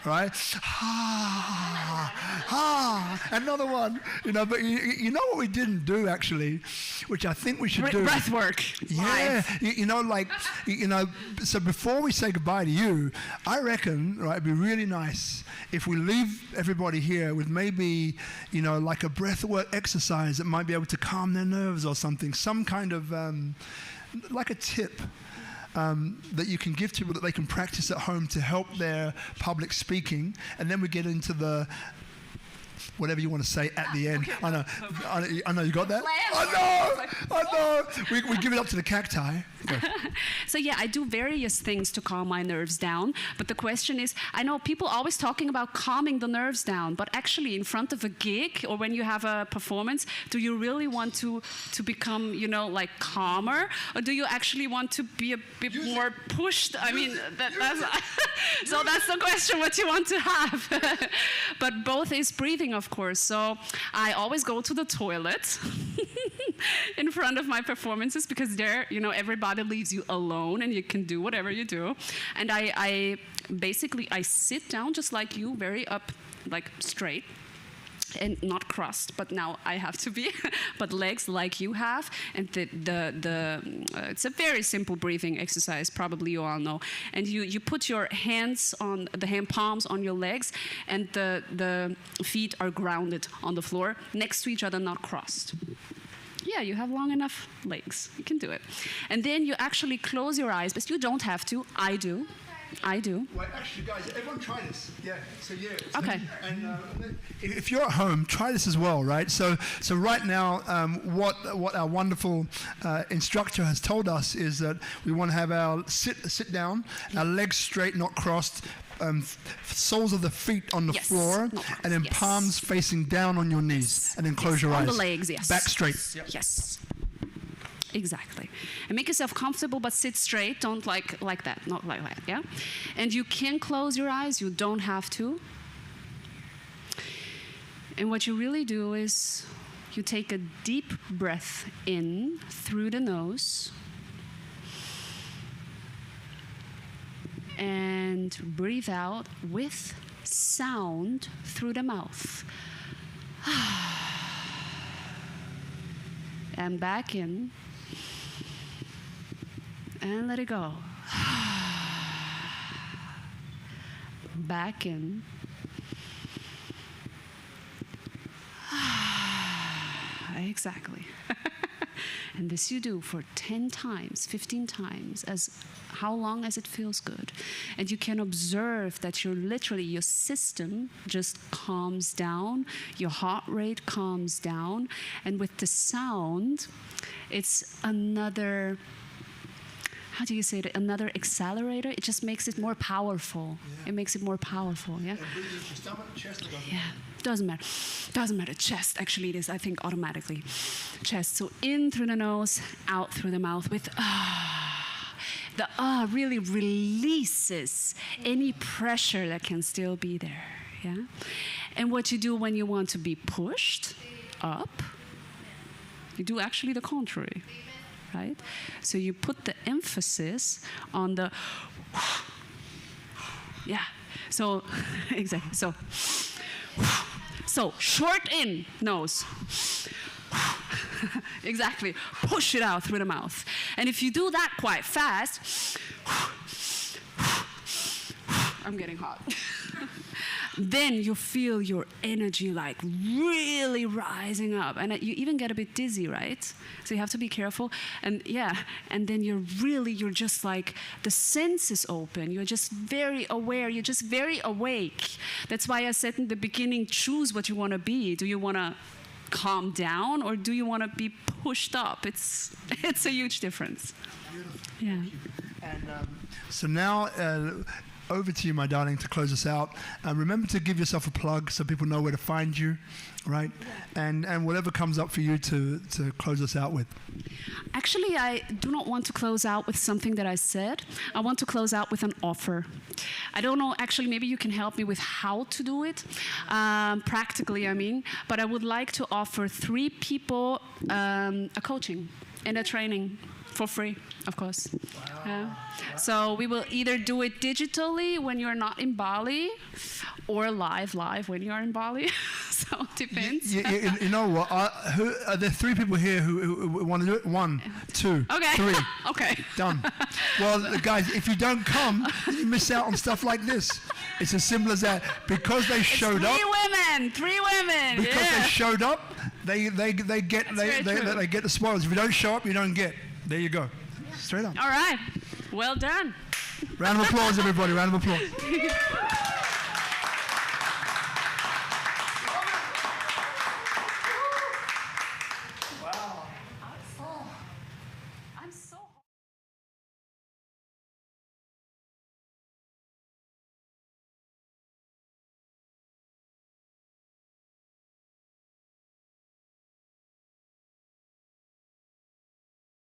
Right? Another one. But you know what we didn't do actually, which I think we should do. Breath work. Yeah. So before we say goodbye to you, I reckon, right, it'd be really nice if we leave everybody here with maybe, like a breath work exercise that might be able to calm their nerves or something, some kind of, like a tip. That you can give to people that they can practice at home to help their public speaking, and then we get into the whatever you want to say at the end. I know, you got that? I know. We give it up to the cacti. So yeah, I do various things to calm my nerves down. But the question is, I know people always talking about calming the nerves down, but actually in front of a gig or when you have a performance, do you really want to become, like calmer, or do you actually want to be a bit more pushed? I mean, that's so that's the question what you want to have. But both is breathing, of course. So I always go to the toilet in front of my performances because there, everybody leaves you alone and you can do whatever you do. And I basically sit down just like you, very up, like straight. And not crossed, but now I have to be, but legs like you have. And it's a very simple breathing exercise, probably you all know. And you put your hands on, the hand palms on your legs, and the feet are grounded on the floor, next to each other, not crossed. Yeah, you have long enough legs. You can do it. And then you actually close your eyes, but you don't have to. I do. Wait, actually, guys, everyone try this. Yeah. So yeah. Okay. And if you're at home, try this as well, right? So right now, what our wonderful instructor has told us is that we want to have our sit down, our legs straight, not crossed. Soles of the feet on the floor, and then palms facing down on your knees, and then close your eyes. On the legs, yes. Back straight. Yep. Yes. Exactly. And make yourself comfortable, but sit straight. Don't like that, not like that, yeah? And you can close your eyes. You don't have to. And what you really do is you take a deep breath in through the nose and breathe out with sound through the mouth. And back in. And let it go. Back in. Exactly. And this you do for 10 times, 15 times, as how long as it feels good. And you can observe that your system just calms down, your heart rate calms down, and with the sound, it's another, how do you say it? Another accelerator. It just makes it more powerful. Yeah. It makes it more powerful, yeah? Yeah, doesn't matter. Doesn't matter. Chest, actually it is, I think, automatically. Chest, so in through the nose, out through the mouth with the really releases any pressure that can still be there, yeah? And what you do when you want to be pushed up, you do actually the contrary. Right? So you put the emphasis on the, yeah. So, exactly. So short in nose. Exactly. Push it out through the mouth. And if you do that quite fast, I'm getting hot. Then you feel your energy like really rising up, and you even get a bit dizzy, right? So you have to be careful. And yeah, and then you're just like, the senses open. You're just very aware. You're just very awake. That's why I said in the beginning, choose what you want to be. Do you want to calm down, or do you want to be pushed up? It's a huge difference. Beautiful. Yeah. And so now, over to you, my darling, to close us out. Remember to give yourself a plug so people know where to find you, right? And whatever comes up for you to close us out with. Actually, I do not want to close out with something that I said. I want to close out with an offer. I don't know, actually, maybe you can help me with how to do it, practically, I mean. But I would like to offer 3 people a coaching and a training for free, of course. Wow. So we will either do it digitally when you're not in Bali, or live when you're in Bali. So it depends. You know what? Are there 3 people here who want to do it? 1, 2, okay. 3. Okay. Done. Well, guys, if you don't come, you miss out on stuff like this. It's as simple as that. Because they showed up. 3 women. Because they showed up, they get the spoils. If you don't show up, you don't get. There you go. Straight up. All right. Well done. Round of applause, everybody. Round of applause.